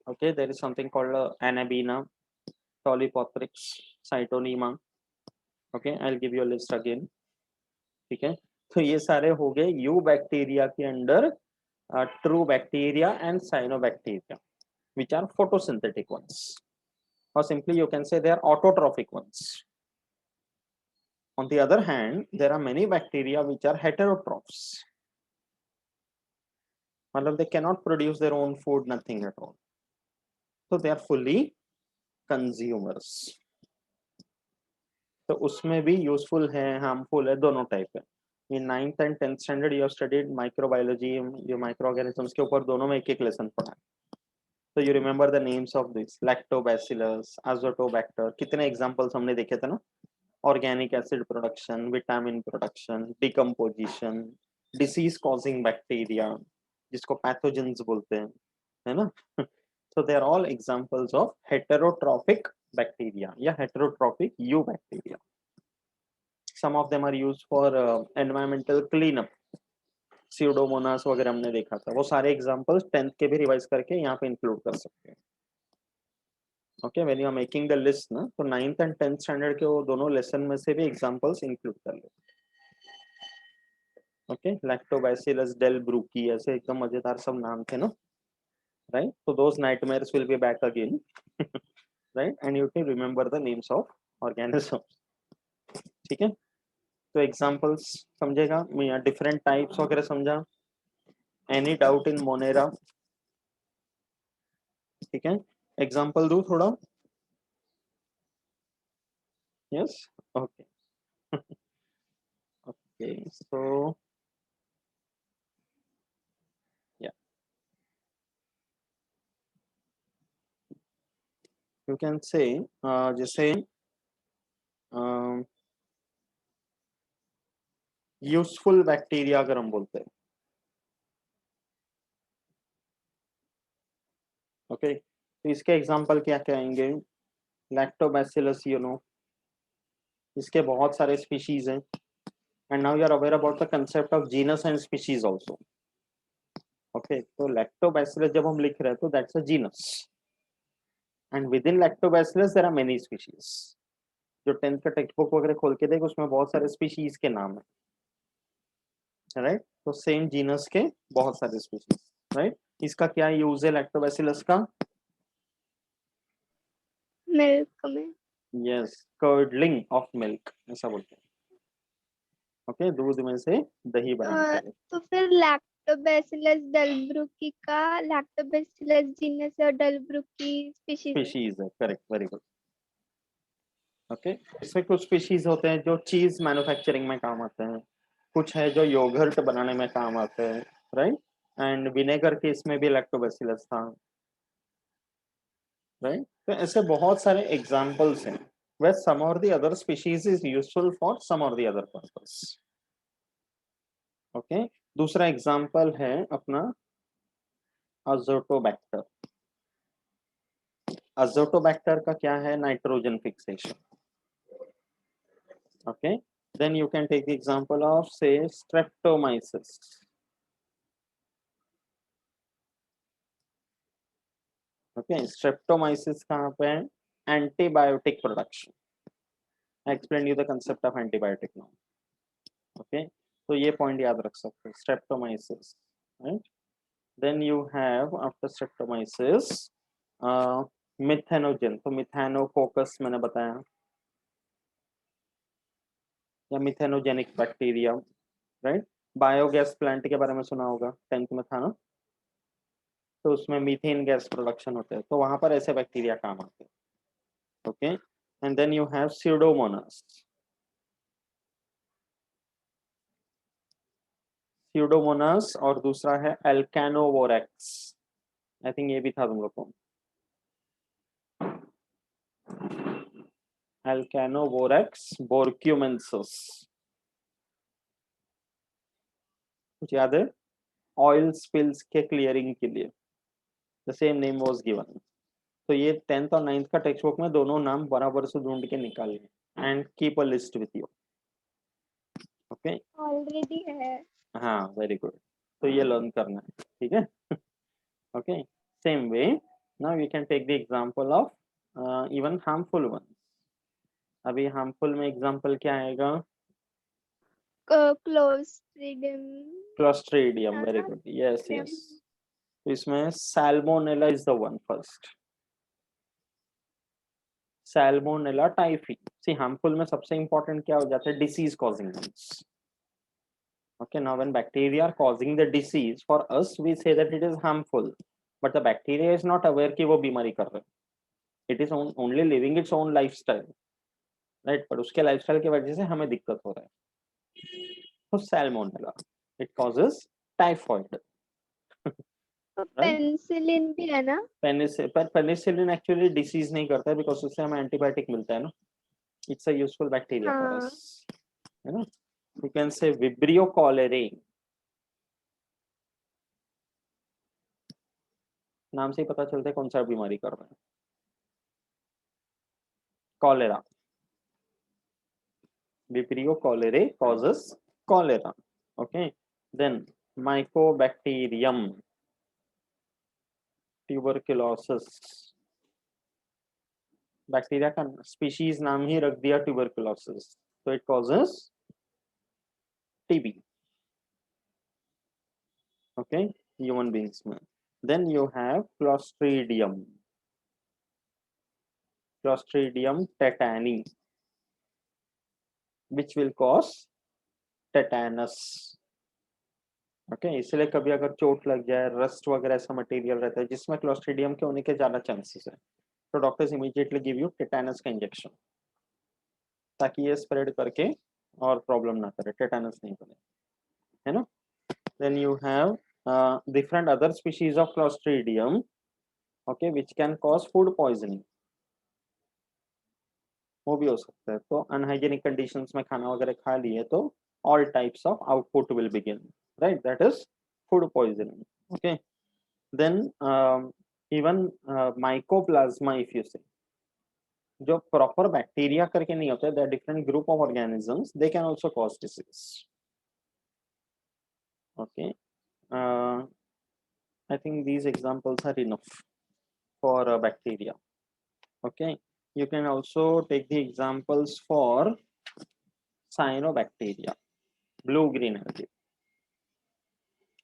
Okay, there is something called Anabina, Tolipotrix, Cytonema. Okay, I'll give you a list again. ठीक है, तो ये सारे हो गए यू बैक्टीरिया के under true bacteria and cyanobacteria which are photosynthetic ones, or simply you can say they are autotrophic ones. On the other hand, there are many bacteria which are heterotrophs. मतलब they cannot produce their own food, nothing at all. So they are fully consumers. तो उसमें भी useful है, harmful है, दोनों type है. In 9th and 10th standard you have studied microbiology, ये microorganisms के ऊपर दोनों में एक एक लेसन पढ़ा है. So you remember the names of this lactobacillus, azotobacter, कितने examples हमने देखे थे ना. Organic acid production, vitamin production, decomposition, disease causing bacteria जिसको pathogens बोलते हैं, है ना. So they are all examples of heterotrophic bacteria या heterotrophic eubacteria. Some of them are used for environmental cleanup. Pseudomonas वगैरह हमने देखा था, वो सारे एग्जांपल्स 10th के भी रिवाइज करके यहाँ पे इंक्लूड कर सकते हैं. Okay, when you are making the list ना, तो 9th एंड 10th स्टैंडर्ड के वो दोनों लेसन में से भी एग्जांपल्स इंक्लूड कर लो. ओके, लैक्टोबैसिलस डेलब्रूकी, ऐसे एकदम मजेदार सब नाम थे ना, right. So those nightmares will be back again. Right, and you can remember the names of organisms. ठीक है, तो एग्जांपल्स समझेगा, मैं डिफरेंट टाइप्स वगैरह समझा. Any doubt in Monera? ठीक है, एग्जांपल दूं थोड़ा? Yes, okay. ओके, सो या यू कैन से जैसे यूजफुल बैक्टीरिया अगर हम बोलते हैं, ओके, तो इसके एग्जांपल क्या क्या आएंगे? लैक्टोबैसिलस, यू नो, इसके बहुत सारे स्पीशीज हैं. And now you are aware about the concept of genus and species also. Okay, तो लैक्टोबैसिलस जब हम लिख रहे हैं तो that's a genus, and within Lactobacillus there are many species. जो 10th का टेक्स्ट बुक वगैरह खोल के देख, उसमें बहुत सारे स्पीशीज के नाम है, राइट. तो सेम जीनस के बहुत सारे स्पीशीज, राइट. इसका क्या यूज है लैक्टोबैसिलस का? मिल्क में. यस, कर्डलिंग ऑफ मिल्क ऐसा बोलते हैं. ओके, दूध में से दही बनाने के लिए. तो फिर लैक्टोबैसिलस डेलब्रूकी का लैक्टोबैसिलस जीनस और डेलब्रूकी स्पीशीज. स्पीशीज है, करेक्ट, वेरी गुड. ओके, इसमें कुछ स्पीशीज होते हैं जो चीज मैन्युफैक्चरिंग में काम आते हैं, कुछ है जो योगर्ट बनाने में काम आते हैं, राइट. एंड विनेगर के इसमें भी लैक्टोबैसिलस था, राइट. तो ऐसे बहुत सारे एग्जांपल्स हैं where some or the other species is useful for some or the other purpose. Okay, दूसरा एग्जांपल है अपना अजोटोबैक्टर. अजोटोबैक्टर का क्या है? Nitrogen fixation. Okay, then you can take the example of say Streptomyces. Okay, Streptomyces कहाँ पे है? Antibiotic production. I explained you the concept of antibiotic now. Okay, तो ये पॉइंट याद रख सकते हो, Streptomyces, right. Then you have after Streptomyces methanogen. तो मिथेनोकोकस मैंने बताया, या methanogenic bacteria, right. Biogas plant के बारे में सुना होगा, 10th में था ना. तो उसमें मीथेन गैस प्रोडक्शन होते हैं, तो वहां पर ऐसे बैक्टीरिया काम आते हैं. Okay, and then you have Pseudomonas. Pseudomonas और दूसरा है एल्कानोवोरेक्स. आई थिंक ये भी था तुम लोग को. एल्कानोवोरेक्स बोर्क्यूमेंसिस, कुछ याद है? ऑयल स्पिल्स के क्लियरिंग के लिए the same name was given. तो ये 10th और 9th का टेक्स्ट बुक में दोनों नाम बराबर से ढूंढ के निकालिए and keep a list with you. Okay, already है. हाँ, वेरी गुड. तो ये लर्न करना है, ठीक है. Okay, same way Now we can take the example of even harmful ones. अभी harmful में example क्या आएगा? Clostridium. Clostridium, हाँ very ना, good. Yes, Clostridium. yes. तो इसमें salmonella is the one first. Salmonella typhi. See, harmful में सबसे important क्या हो जाता है? Disease causing ones. Okay, now when bacteria are causing the disease, for us we say that it is harmful, but the bacteria is not aware कि वो बीमारी कर रहे हैं. It is only living its own lifestyle, right? पर उसके lifestyle की वजह से हमें दिक्कत हो रहा है. तो salmonella, it causes typhoid. तो Right? पेनिसिलिन भी है ना? पेनिसिलिन एक्चुअली डिसीज नहीं करता है बिकॉज उससे हमें एंटीबायोटिक मिलता है ना. It's a useful bacteria for हाँ. अस, है ना. यू कैन से विब्रियो कॉलेरे, नाम से ही पता चलता है कौन सा बीमारी कर रहा है. Cholera, vibrio कॉलेरे causes cholera. Okay, then mycobacterium tuberculosis, bacteria का स्पीशीज नाम ही रख दिया tuberculosis, so it causes TB. Okay, human beings में. Then you have Clostridium tetani, which will cause tetanus. Okay, इसलिए कभी अगर चोट लग जाए, रस्ट वगैरह ऐसा मटेरियल रहता है जिसमें क्लोस्ट्रीडियम के होने के ज्यादा चांसेस है, तो doctors immediately give you tetanus का इंजेक्शन, ताकि ये स्प्रेड करके और प्रॉब्लम ना करे, टेटानस नहीं बने, है ना. Then you have different other species of Clostridium, okay, which can cause food poisoning. वो भी हो सकता है. तो अनहाइजेनिक कंडीशंस में खाना वगैरह खा लिए तो all types of output will begin, right? That is food poisoning. Okay, then even mycoplasma, if you say, जो proper bacteria करके नहीं होता है, there are different group of organisms, they can also cause disease. Okay, I think these examples are enough for bacteria. Okay, you can also take the examples for cyanobacteria, blue green algae.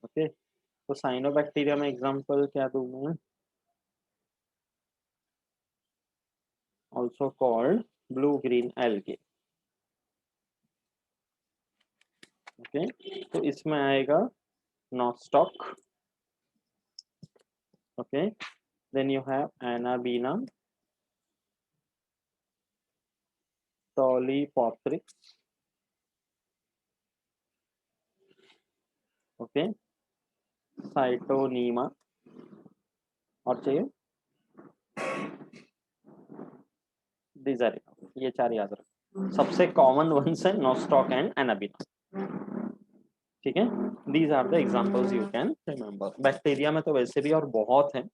Okay, तो cyanobacteria में example क्या दूं मैं? Also called blue green algae. Okay, तो इसमें आएगा nostoc. Okay, then you have anabaena, tolypothrix. Okay, scytonema, और चाहिए दीज आर, ये चार याद रखो. सबसे कॉमन वंस है नॉस्टॉक एंड एनाबीना. ठीक है, these are the examples you can remember. Bacteria में तो वैसे भी और बहुत हैं.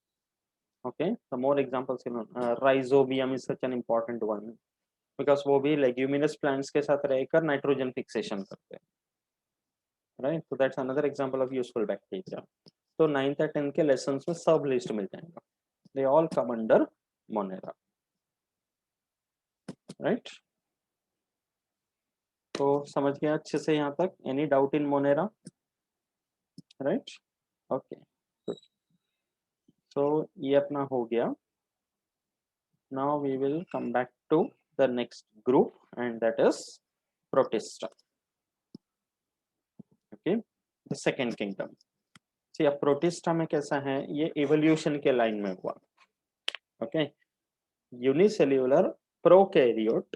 Okay, the more examples, rhizobium is such an important one, because वो भी लेग्यूमिनस प्लांट्स के साथ रहकर नाइट्रोजन फिक्सेशन करते हैं, राइट. तो that's another example of useful bacteria. तो 9th और 10th के लेसन्स में सब लिस्ट मिल जाएगा. They all come under monera, right. तो समझ गया अच्छे से यहाँ तक? Any doubt in monera? Right, okay, good. So ये अपना हो गया. Now we will come back to the next group, and that is protista. Okay, the second kingdom. See, अब प्रोटिस्टा में कैसा है, ये इवोल्यूशन के लाइन में हुआ. ओके, यूनिसेल्यूलर प्रोकैरियोट,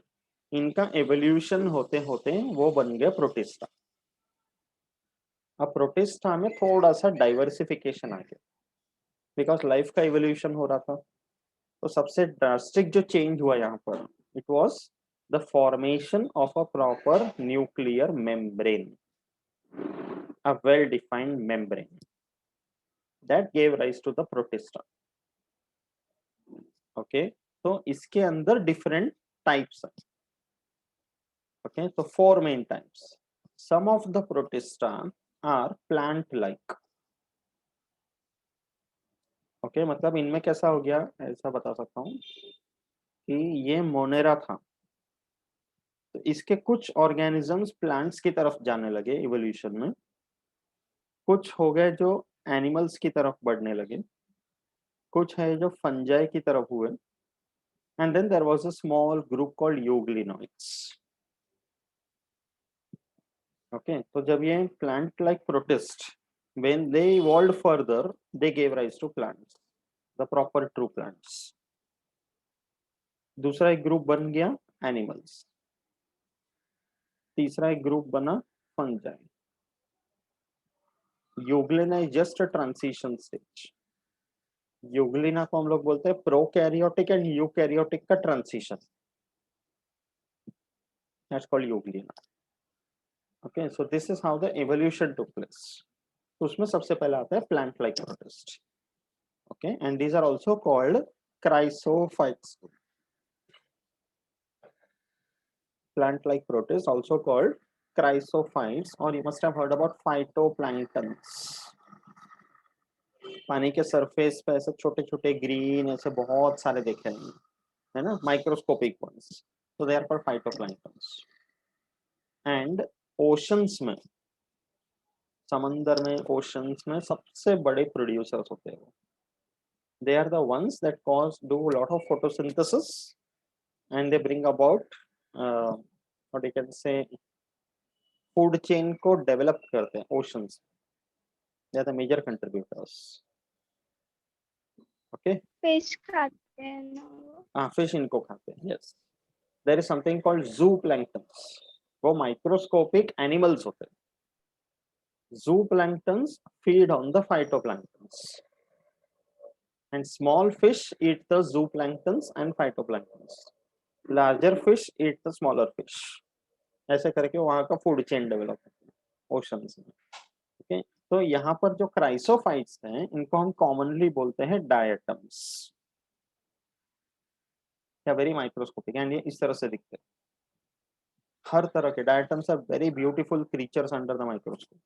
इनका एवोल्यूशन होते होते वो बन गया प्रोटिस्टा. अब प्रोटिस्टा में थोड़ा सा डाइवर्सिफिकेशन आ गया, बिकॉज लाइफ का इवोल्यूशन हो रहा था. तो सबसे ड्रास्टिक जो चेंज हुआ यहाँ पर, it was the formation of a proper nuclear membrane, a well defined membrane that gave rise to the protista. Okay, तो इसके अंदर different types हैं. Okay, so 4 main types. Some of the protista are plant like. Okay मतलब इनमें कैसा हो गया, ऐसा बता सकता हूँ कि ये मोनेरा था, तो इसके कुछ ऑर्गेनिजम्स प्लांट्स की तरफ जाने लगे इवोल्यूशन में, कुछ हो गए जो एनिमल्स की तरफ बढ़ने लगे, कुछ है जो फंजाई की तरफ हुए, and then there was a small group called euglenoids. Okay तो जब ये plant like protist when they evolved further they gave rise to plants, the proper true plants। दूसरा एक ग्रुप बन गया एनिमल्स, तीसरा एक ग्रुप बना fungi. Euglena is just a transition stage. Euglena को हम लोग बोलते हैं प्रोकैरियोटिक एंड यूकैरियोटिक का transition, that's called Euglena. Okay so this is how the evolution took place. तो उसमें सबसे पहले आता है plant like protist. Okay and these are also called chrysophytes. Plant like protists also called chrysophytes, or you must have heard about phytoplanktons। पानी के surface पे ऐसे छोटे छोटे ग्रीन ऐसे बहुत सारे देखे हैं, है ना, microscopic ones, so they are called phytoplanktons। and oceans में, समंदर में, oceans में सबसे बड़े प्रोड्यूसर्स होते हैं, they are the ones that do a lot of photosynthesis and they bring about what you can say food chain को develop करते हैं oceans, they are the major contributors. Okay fish खाते हैं ना वो। हाँ फिश इनको खाते हैं, yes. There is something called zooplanktons, वो माइक्रोस्कोपिक एनिमल्स होते हैं। Zooplanktons feed on the phytoplanktons and small fish eat the zooplanktons and phytoplanktons, larger fish eat the smaller fish, ऐसे करके वहां का फूड चेन डेवलप होता है oceans में। ओके तो यहाँ पर जो क्राइसोफाइट्स हैं इनको हम कॉमनली बोलते हैं डायटम्स, या वेरी माइक्रोस्कोपिक, एंड ये इस तरह से दिखते हैं। हर तरह के diatoms are very beautiful creatures under the microscope,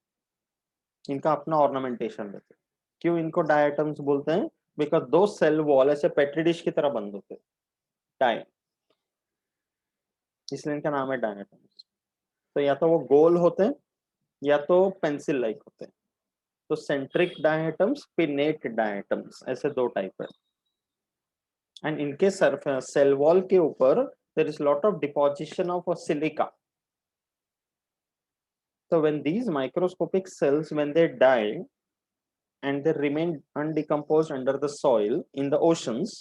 इनका अपना ऑर्नामेंटेशन रहता है। क्यों इनको डायटम्स बोलते हैं? बिकॉज दो सेल वॉल ऐसे पेट्री डिश की तरह बंद होते हैं, डाय, इसलिए इनका नाम है डायटम्स। तो या तो वो गोल होते हैं या तो पेंसिल लाइक होते हैं, तो सेंट्रिक डायटम्स, पिनेट डायटम्स, ऐसे दो टाइप है। एंड इनके सरफेस सेल वॉल के ऊपर there is lot of deposition of silica. So when these microscopic cells, when they die and they remain undecomposed under the soil in the oceans,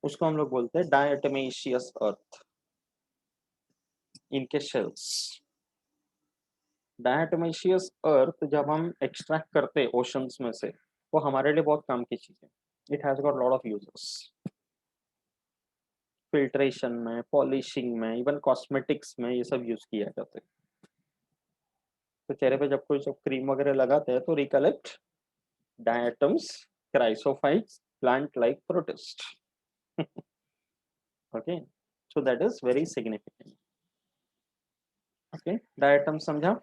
उसको हम लोग बोलते हैं diatomaceous earth, इनके shells। diatomaceous earth जब हम extract करते हैं oceans में से, वो हमारे लिए बहुत काम की चीज है। It has got lot of uses, filtration में, polishing में, even cosmetics में ये सब यूज किया जाता है। तो चेहरे पे जब कोई सब क्रीम वगैरह लगाते हैं तो recollect diatoms, chrysophytes, plant like protist। okay so that is very significant। okay diatom समझा?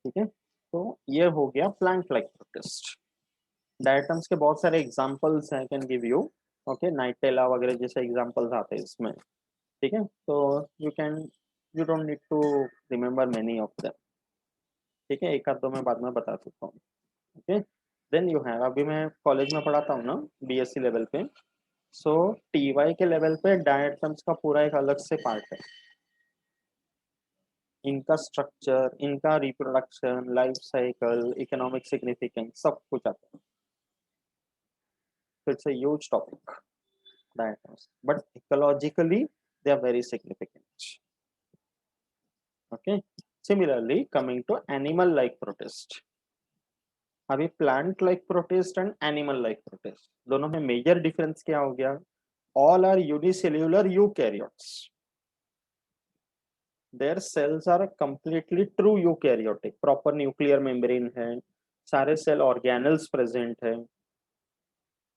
ठीक है तो ये हो गया plant like protist। diatoms के बहुत सारे एग्जांपल्स हैं, can give you. Okay Nitella वगैरह जैसे एग्जांपल्स आते हैं इसमें, ठीक है, तो you don't need to remember many of them, ठीक है, एक आध दो मैं बाद में बता सकता हूँ। ओके देन यू हैव, अभी मैं कॉलेज में पढ़ाता हूँ ना बीएससी लेवल पे, सो टीवाई के लेवल पे डायटम्स का पूरा एक अलग से पार्ट है, इनका स्ट्रक्चर, इनका reproduction, life cycle, economic significance, सब कुछ आता है। So it's a huge topic, diatoms, but ecologically they are very significant। Okay similarly coming to animal like protist, अभी plant like protist and animal like protist दोनों में major difference क्या हो गया? All are unicellular eukaryotes, their cells are completely true eukaryotic, proper nuclear membrane है, सारे cell organelles present है,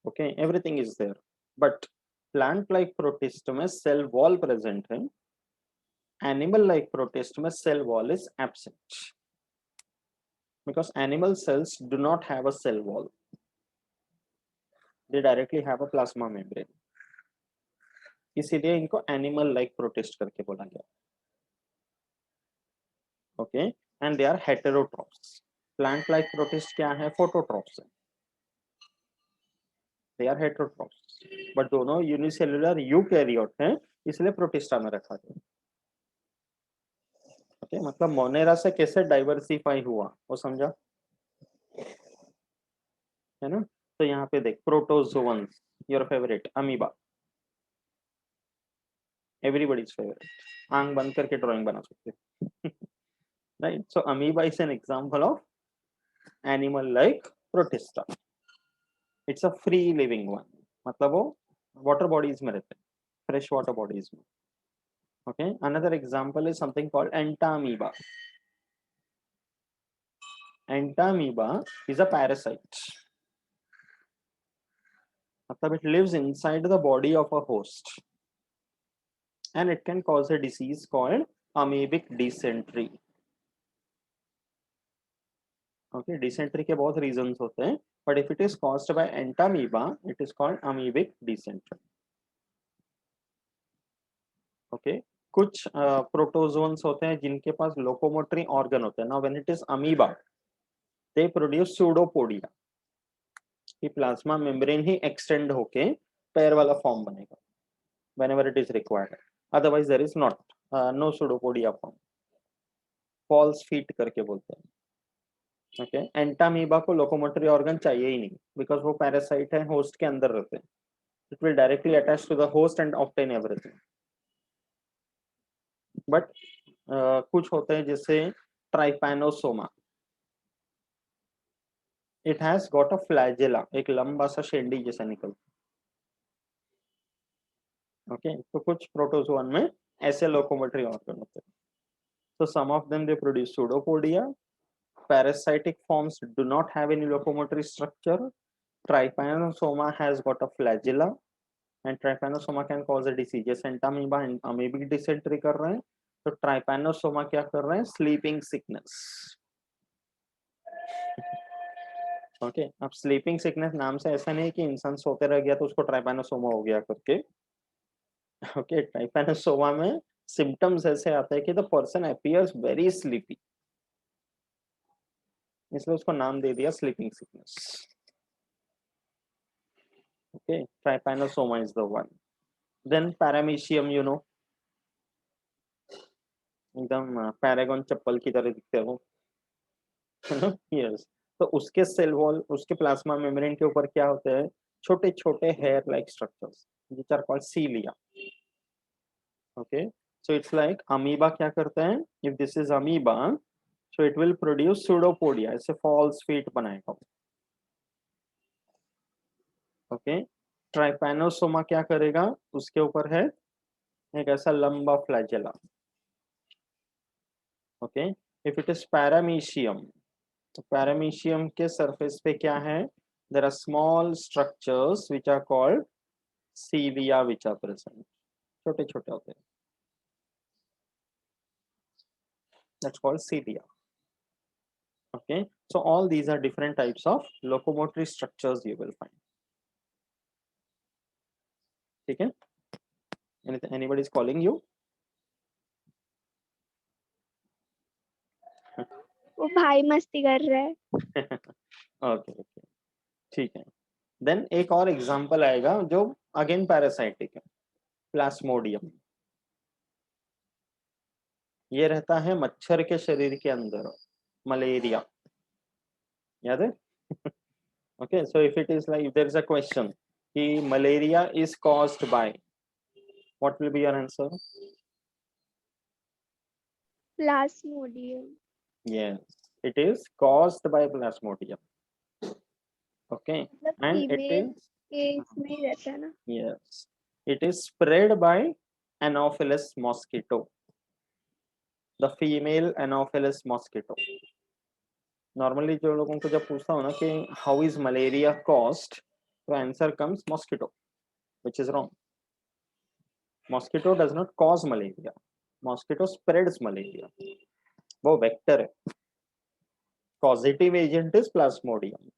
okay everything is there. But plant like protist में cell wall present है, एनिमल लाइक प्रोटिस्ट में cell wall is absent, because animal cells do not have a cell wall, they directly have a plasma membrane, इसीलिए इनको animal like protist करके बोला गया। Okay, and they are heterotrophs. Plant like protist क्या है? Phototrophs है। They are heterotrophs, but दोनों unicellular eukaryote हैं, इसलिए प्रोटिस्टा में रखा गया। ओके, मतलब मोनेरा से कैसे डाइवर्सिफाई हुआ वो समझा है ना? तो यहाँ पे देख, protozoans, your favourite amoeba, everybody's favourite, आंख बंद करके ड्राइंग बना सकते right. So amoeba is an example of animal like protista. It's a free living one, मतलब वो वाटर बॉडीज में रहते हैं, फ्रेश वाटर बॉडीज में। Okay, another example is something called Entamoeba. Entamoeba is a parasite, मतलब it lives inside the body of a host and it can cause a disease called amoebic dysentery. Okay, dysentery के बहुत reasons होते हैं, but if it is caused by entamoeba, it is called amoebic dysentery. Okay, कुछ protozoans होते हैं जिनके पास locomotory organ होते हैं। Now when it is amoeba, they produce pseudopodia, कि प्लाज्मा मेम्ब्रेन ही एक्सटेंड होके पैर वाला फॉर्म बनेगा whenever it is required, otherwise there is not no pseudopodia form, false feet करके बोलते हैं। ओके, एंटामीबा को लोकोमोटरी ऑर्गन चाहिए ही नहीं, बिकॉज वो पैरासाइट है, होस्ट के अंदर रहते हैं। It will directly attach to the host and obtain everything. But कुछ होते हैं जैसे trypanosoma, it has got a flagella, एक लंबा सा शेंडी जैसा निकलता। ओके, तो कुछ प्रोटोजोअन में ऐसे लोकोमोटरी ऑर्गन होते हैं। So some of them they produce pseudopodia. Parasitic forms do not have any locomotory structure. Trypanosoma has got a flagella, and trypanosoma can cause a disease. जैसे एंटामीबा अमीबिक डिसेंट्री कर रहे हैं, तो trypanosoma क्या कर रहे हैं? Sleeping sickness. ओके, अब स्लीपिंग सिकनेस नाम से ऐसा नहीं कि इंसान सोते रह गया तो उसको ट्राइपैनोसोमा हो गया करके। ओके, ट्राइपैनोसोमा में सिम्टम्स ऐसे आते हैं कि the person appears very sleepy, इसलिए उसको नाम दे दिया sleeping sickness. Okay, trypanosoma is the one. Then paramecium, you know, एकदम पैरागॉन चप्पल की तरह दिखते हैं वो, है ना? यस, तो उसके सेल वॉल, उसके प्लाज्मा मेम्ब्रेन के ऊपर क्या होते हैं? छोटे छोटे hair like structures which are called cilia. Okay, so it's like amoeba क्या करते हैं? If this is amoeba, so it will produce pseudopodia, ऐसे फॉल्स फीट बनाएगा। ओके, ट्राइपैनोसोमा क्या करेगा? उसके ऊपर है एक ऐसा लंबा flagella. Okay, if it is paramecium, तो पैरामीशियम के सरफेस पे क्या है? There are small structures which are called cilia which are present, छोटे छोटे होते हैं, that's called cilia. Okay, so all these are different types of locomotory structures you will find. ठीक है, anybody is calling you? वो भाई मस्ती कर रहा है। ओके ओके, ठीक है। देन एक और एग्जांपल आएगा जो अगेन पैरासाइटिक है, प्लास्मोडियम। ये रहता है मच्छर के शरीर के अंदर, मलेरिया, याद है? Okay, so if it is like there is a question कि malaria is caused by, what will be your answer? Plasmodium. Yes, it is caused by plasmodium. Okay, मतलब and it फीमेल is, के इसमें ही रहता है ना? yes, it is spread by Anopheles mosquito, the female Anopheles mosquito. Normally जो लोगों को जब पूछता हूँ ना कि how is malaria caused, तो answer comes mosquito, which is wrong. Mosquito does not cause malaria. Mosquito spreads malaria. वो vector है. Causative agent is plasmodium.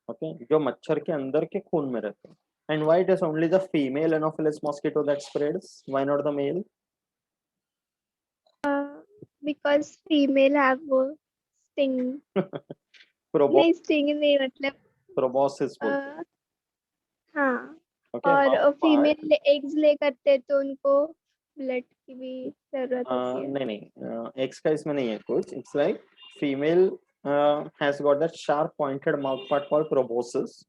Okay जो मच्छर के अंदर के खून में रहते हैं. And why it is only the female Anopheles mosquito that spreads? Why not the male? Because female have वो sting. नहीं sting नहीं मतलब Proboscis बोलते हैं. हाँ Okay, और mouth part. फीमेल एग्स ले करते हैं तो उनको ब्लड की भी जरूरत होती है. नहीं नहीं एक्स का इसमें नहीं है कुछ. It's like female has got that sharp pointed mouth part called proboscis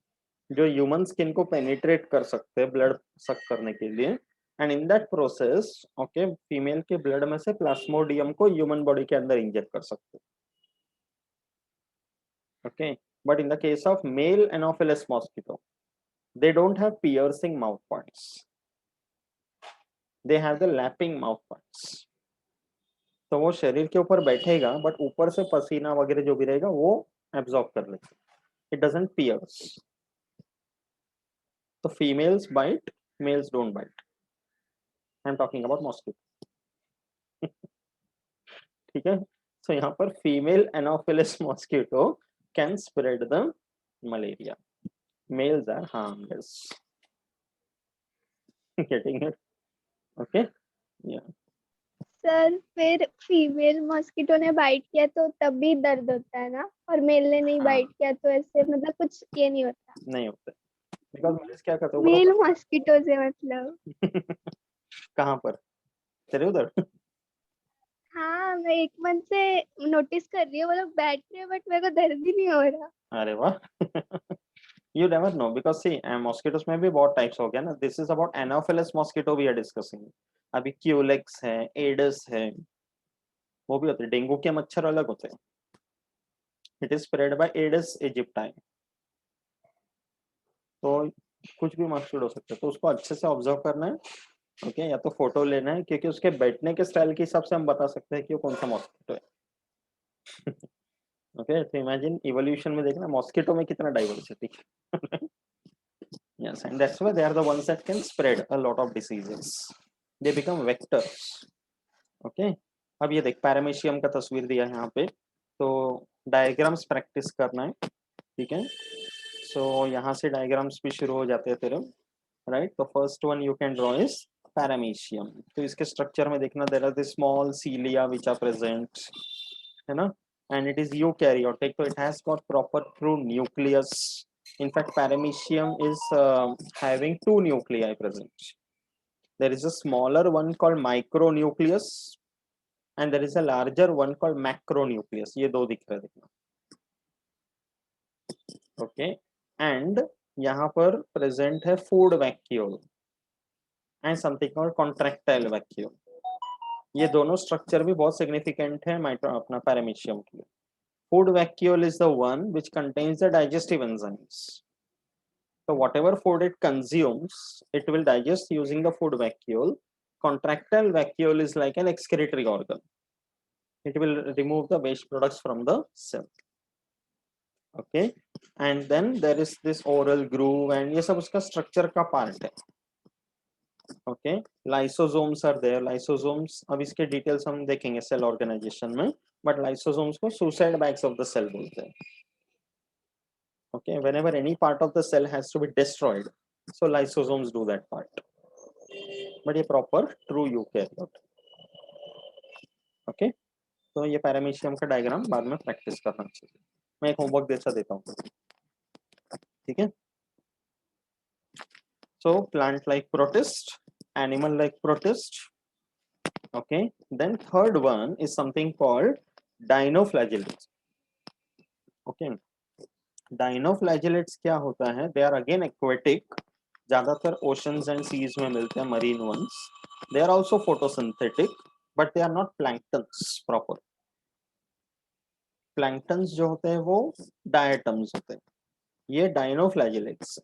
जो ह्यूमन स्किन को पेनिट्रेट कर सकते हैं ब्लड सक करने के लिए. And in that process okay female के ब्लड में से प्लाज्मोडियम को ह्यूमन बॉडी के अंदर इंजेक्ट कर सकते हैं. Okay but in the case of male Anopheles mosquito they don't have piercing mouth parts, they have the lapping mouth parts. तो वो शरीर के ऊपर बैठेगा बट ऊपर से पसीना वगैरह जो भी रहेगा वो एब्जॉर्ब कर लेगा. It doesn't pierce. तो females bite, males don't bite. I am talking about mosquito. ठीक है. सो यहाँ पर female anopheles mosquito can spread the malaria. Males are harmless. Getting it? Okay या सर फिर फीमेल मॉस्किटो ने बाइट किया तो तब भी दर्द होता है ना और मेल ने नहीं हाँ. बाइट किया तो ऐसे मतलब कुछ ये नहीं होता. नहीं होता बिकॉज मेल्स क्या करते हो मेल बोलो. मॉस्किटो से मतलब कहाँ पर तेरे उधर. हाँ मैं एक मंथ से नोटिस कर रही हूँ वो लोग बैठ रहे हैं बट मेरे को दर्द ही नहीं हो रहा. अरे वाह. You never know because see mosquitoes में भी बहुत types हो गया ना. This is about Anopheles mosquito we are discussing. अभी क्यूलेक्स है, एडस है, वो भी होते हैं. डेंगू के मच्छर अलग होते हैं. It is spread by Aedes aegypti. तो कुछ भी मॉस्किटो हो सकता है तो उसको अच्छे से ऑब्जर्व करना है. ओके या तो फोटो लेना है क्योंकि उसके बैठने के स्टाइल के हिसाब से हम बता सकते हैं कि वो कौन सा मॉस्किटो है. ओके तो इमेजिन इवोल्यूशन में देखना मॉस्किटो में कितना diversity. Yes, and that's why they are the ones that can spread a lot of diseases. They become vectors. Okay. अब ये देख पैरामीशियम का तस्वीर दिया है यहाँ पे तो डायग्राम्स प्रैक्टिस करना है. ठीक है. सो यहाँ से डायग्राम्स भी शुरू हो जाते हैं तेरे. राइट. तो first one you can draw is paramecium. तो इसके स्ट्रक्चर में देखना there are the small cilia which are present है ना. एंड इट इज यूकैरियोटिक तो it has got proper true nucleus. In fact, paramecium is having two nuclei present. There is a smaller one called micronucleus, and there is a larger one called macronucleus. ये दो दिख रहे देखना. Okay, and यहाँ पर present है food vacuole and something called contractile vacuole. ये दोनों structure भी बहुत significant है अपना paramecium के लिए. Food vacuole is the one which contains the digestive enzymes. So whatever food it consumes, it will digest using the food vacuole. Contractile vacuole is like an excretory organ. It will remove the waste products from the cell. Okay, and then there is this oral groove, and ये सब उसका structure का part है. Okay, lysosomes are there. Lysosomes अब इसके details हम देखेंगे cell organization में, but lysosomes को suicide bags of the cell बोलते हैं. Okay, whenever any part of the cell has to be destroyed, so lysosomes do that part. But ये proper true eukaryote. Okay, तो ये paramecium का diagram बाद में प्रैक्टिस करना चाहिए. मैं एक होमवर्क जैसा देता हूँ. ठीक है. So plant like protist, animal like protist. Okay, then third one is something called dinoflagellates. Okay, dinoflagellates क्या होता है? They are again aquatic. ज्यादातर oceans and seas में मिलते हैं marine ones. They are also photosynthetic, but they are not planktons proper. Planktons जो होते हैं वो diatoms होते हैं. ये dinoflagellates.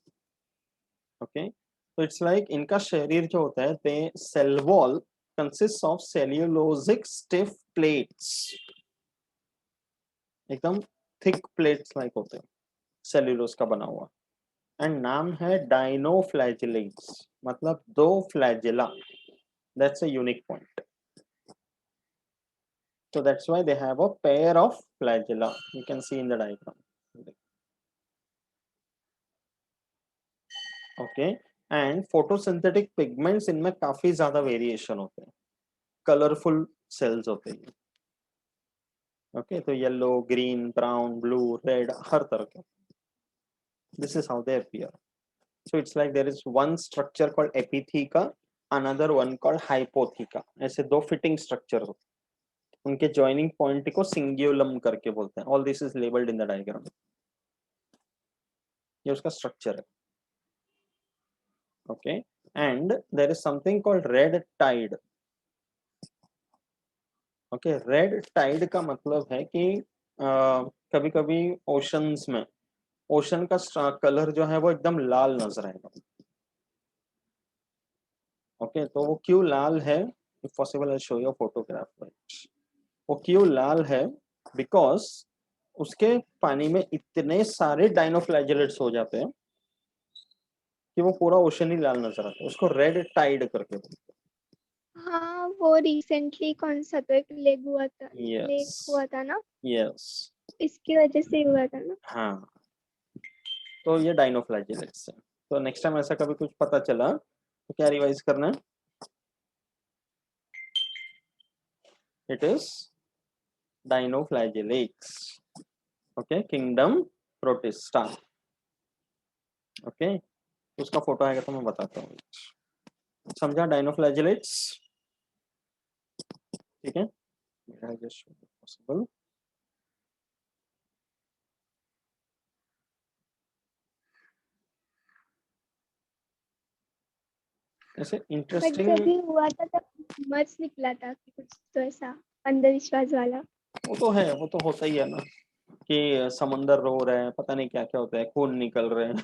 Okay, so it's like इनका शरीर जो होता है they cell wall consists of cellulosic stiff plates. एकदम thick plates like होते हैं cellulose का बना हुआ. एंड नाम है डाइनोफ्लैजिलेट्स मतलब दो flagella. That's a unique point. So that's why they have a pair of flagella. You can see in the diagram. Okay, and photosynthetic pigments इनमें काफी ज्यादा वेरिएशन होते हैं, कलरफुल सेल्स होते हैं। ओके, तो yellow, green, brown, blue, red, हर तरह के। This is how they appear. So it's like there is one structure called epitheca, another one called hypotheca. ऐसे दो फिटिंग स्ट्रक्चर होते हैं, उनके जॉइनिंग पॉइंट को सिंगुलम करके बोलते हैं। All this is labelled in the diagram. ये उसका स्ट्रक्चर है। Okay, and there is something called red tide. Okay, red tide का मतलब है कि कभी कभी ओशंस में, ओशन का कलर जो है वो एकदम लाल नजर आएगा। ओके, तो वो क्यों लाल है? If possible I show you photograph. वो क्यों लाल है? बिकॉज उसके पानी में इतने सारे डाइनोफ्लैजेलेट्स हो जाते हैं कि वो पूरा ओशन ही लाल नजर आता है। उसको रेड टाइड करके बोलते हाँ, वो रिसेंटली कौन सा तो एक हैं। लेक यस, हुआ था ना, यस, इसकी वजह से हुआ था ना। हाँ, तो ये डाइनोफ्लैजेलेट्स है। तो नेक्स्ट टाइम ऐसा कभी कुछ पता चला तो क्या रिवाइज करना है? It is dinoflagellates. Okay, kingdom protista. Okay, उसका फोटो आएगा तो मैं बताता हूँ। समझा डाइनोफ्लैजेलेट्स? ठीक है, पॉसिबल। ऐसे बट इंटरेस्टिंग। जब ये हुआ था तब मच निकला था कि कुछ तो ऐसा अंधविश्वास वाला। वो तो है, वो तो होता ही है ना, कि समंदर रो रहे हैं, पता नहीं क्या क्या होता है, खून निकल रहे हैं।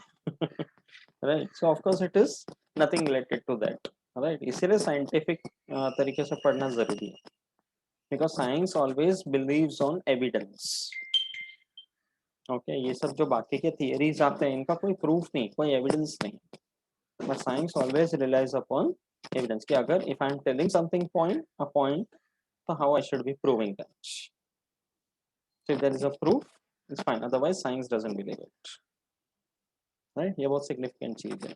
Right, so of course it is nothing related to that. Right, इसीलिए साइंटिफिक तरीके से पढ़ना जरूरी है, because science always believes on evidence. Okay, ये सब जो बाकी के थियरीज आते हैं इनका कोई प्रूफ नहीं, कोई एविडेंस नहीं, but science always relies upon evidence. कि अगर if I am telling something point a point, तो how I should be proving that. So if there is a proof, it's fine. Otherwise, science doesn't believe it. Right? ये बहुत significant चीज है.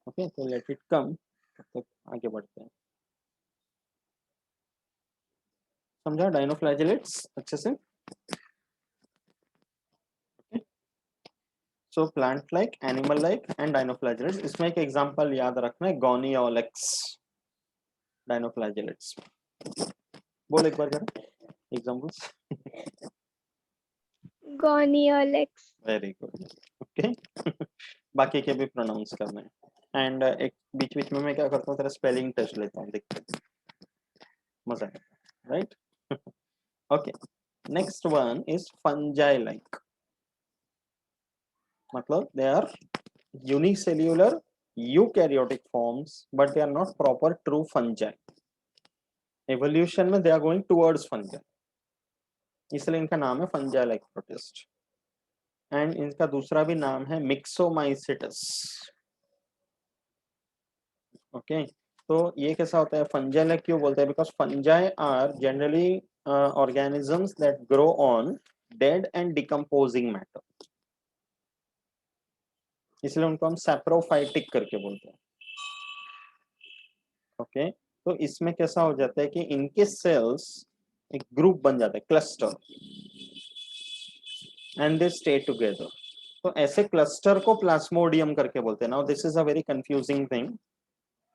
Okay, so let it come. तब तक आगे बढ़ते हैं. समझा डाइनोफ्लैजेलेट्स अच्छे से? Okay. So plant like, animal like, and dinoflagellates. इसमें एक example याद रखना है, Goniolax dinoflagellates. बोल एक बार जरा examples. Gonyaulax. Very good. Okay. बाकी के भी प्रोनाउंस करने हैं। एंड एक बीच बीच में मैं क्या करता हूँ, तेरा स्पेलिंग टेस्ट लेता हूँ, देखते हैं, मजा आएगा। Right? Okay, next one is fungi like. मतलब they are unicellular eukaryotic forms, but they are not proper true fungi. Evolution में they are going towards fungi, इसलिए इनका नाम है फंजाई लाइक प्रोटिस्ट। एंड इनका दूसरा भी नाम है मिक्सोमाइसिटस। ओके, तो ये कैसा होता है? फंजाई लाइक क्यों बोलते हैं? Because fungi are generally organisms that grow on dead and decomposing matter, इसलिए उनको हम सैप्रोफाइटिक करके बोलते हैं। ओके, तो इसमें कैसा हो जाता है कि इनके सेल्स एक ग्रुप बन जाता है, cluster, and they stay together. तो ऐसे क्लस्टर को प्लाज्मोडियम करके बोलते हैं। Now this is a very confusing thing.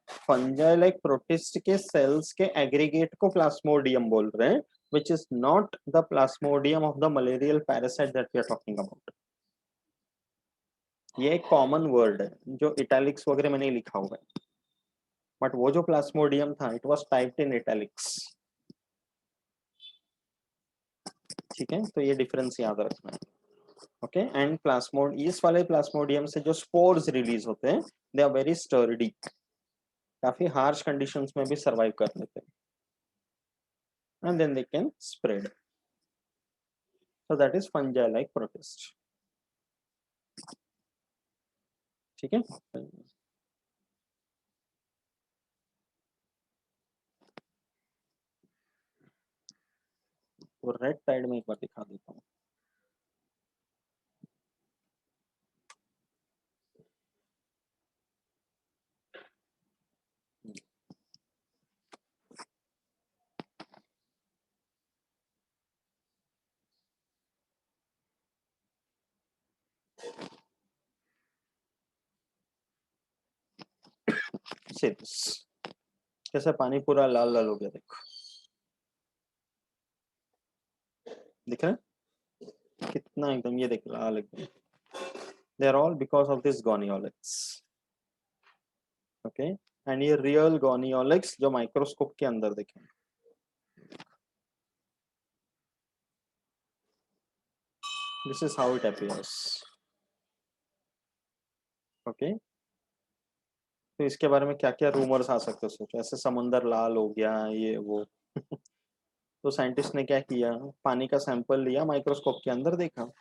Fungi like protist के सेल्स के एग्रीगेट को प्लाज्मोडियम बोल रहे हैं, which is not the plasmodium of the malarial parasite that we are talking about. ये एक कॉमन वर्ड है जो इटैलिक्स वगैरह में नहीं लिखा हुआ है, बट वो जो प्लाज्मोडियम था it was typed in italics. ठीक है, तो ये डिफरेंस याद रखना है। ओके, एंड प्लाज्मोड, इस वाले प्लाज्मोडियम से जो स्पोर्स रिलीज होते हैं दे आर वेरी स्टर्डी, काफी हार्श कंडीशंस में भी सरवाइव कर लेते हैं, and then they can spread. So that is fungi like protist. ठीक है, तो रेड टाइड में एक बार दिखा देता हूँ। say this. कैसे पानी पूरा लाल लाल हो गया, देखो दिख रहा है कितना एकदम, ये देख लाल एकदम. They are all because of this goniolics. Okay, and ये real goniolics जो माइक्रोस्कोप के अंदर देखें. This is how it appears. Okay, तो इसके बारे में क्या क्या रूमर्स आ सकते हो, सोचो ऐसे समंदर लाल हो गया ये वो. तो साइंटिस्ट ने क्या किया, पानी का सैंपल लिया, माइक्रोस्कोप के अंदर देखा,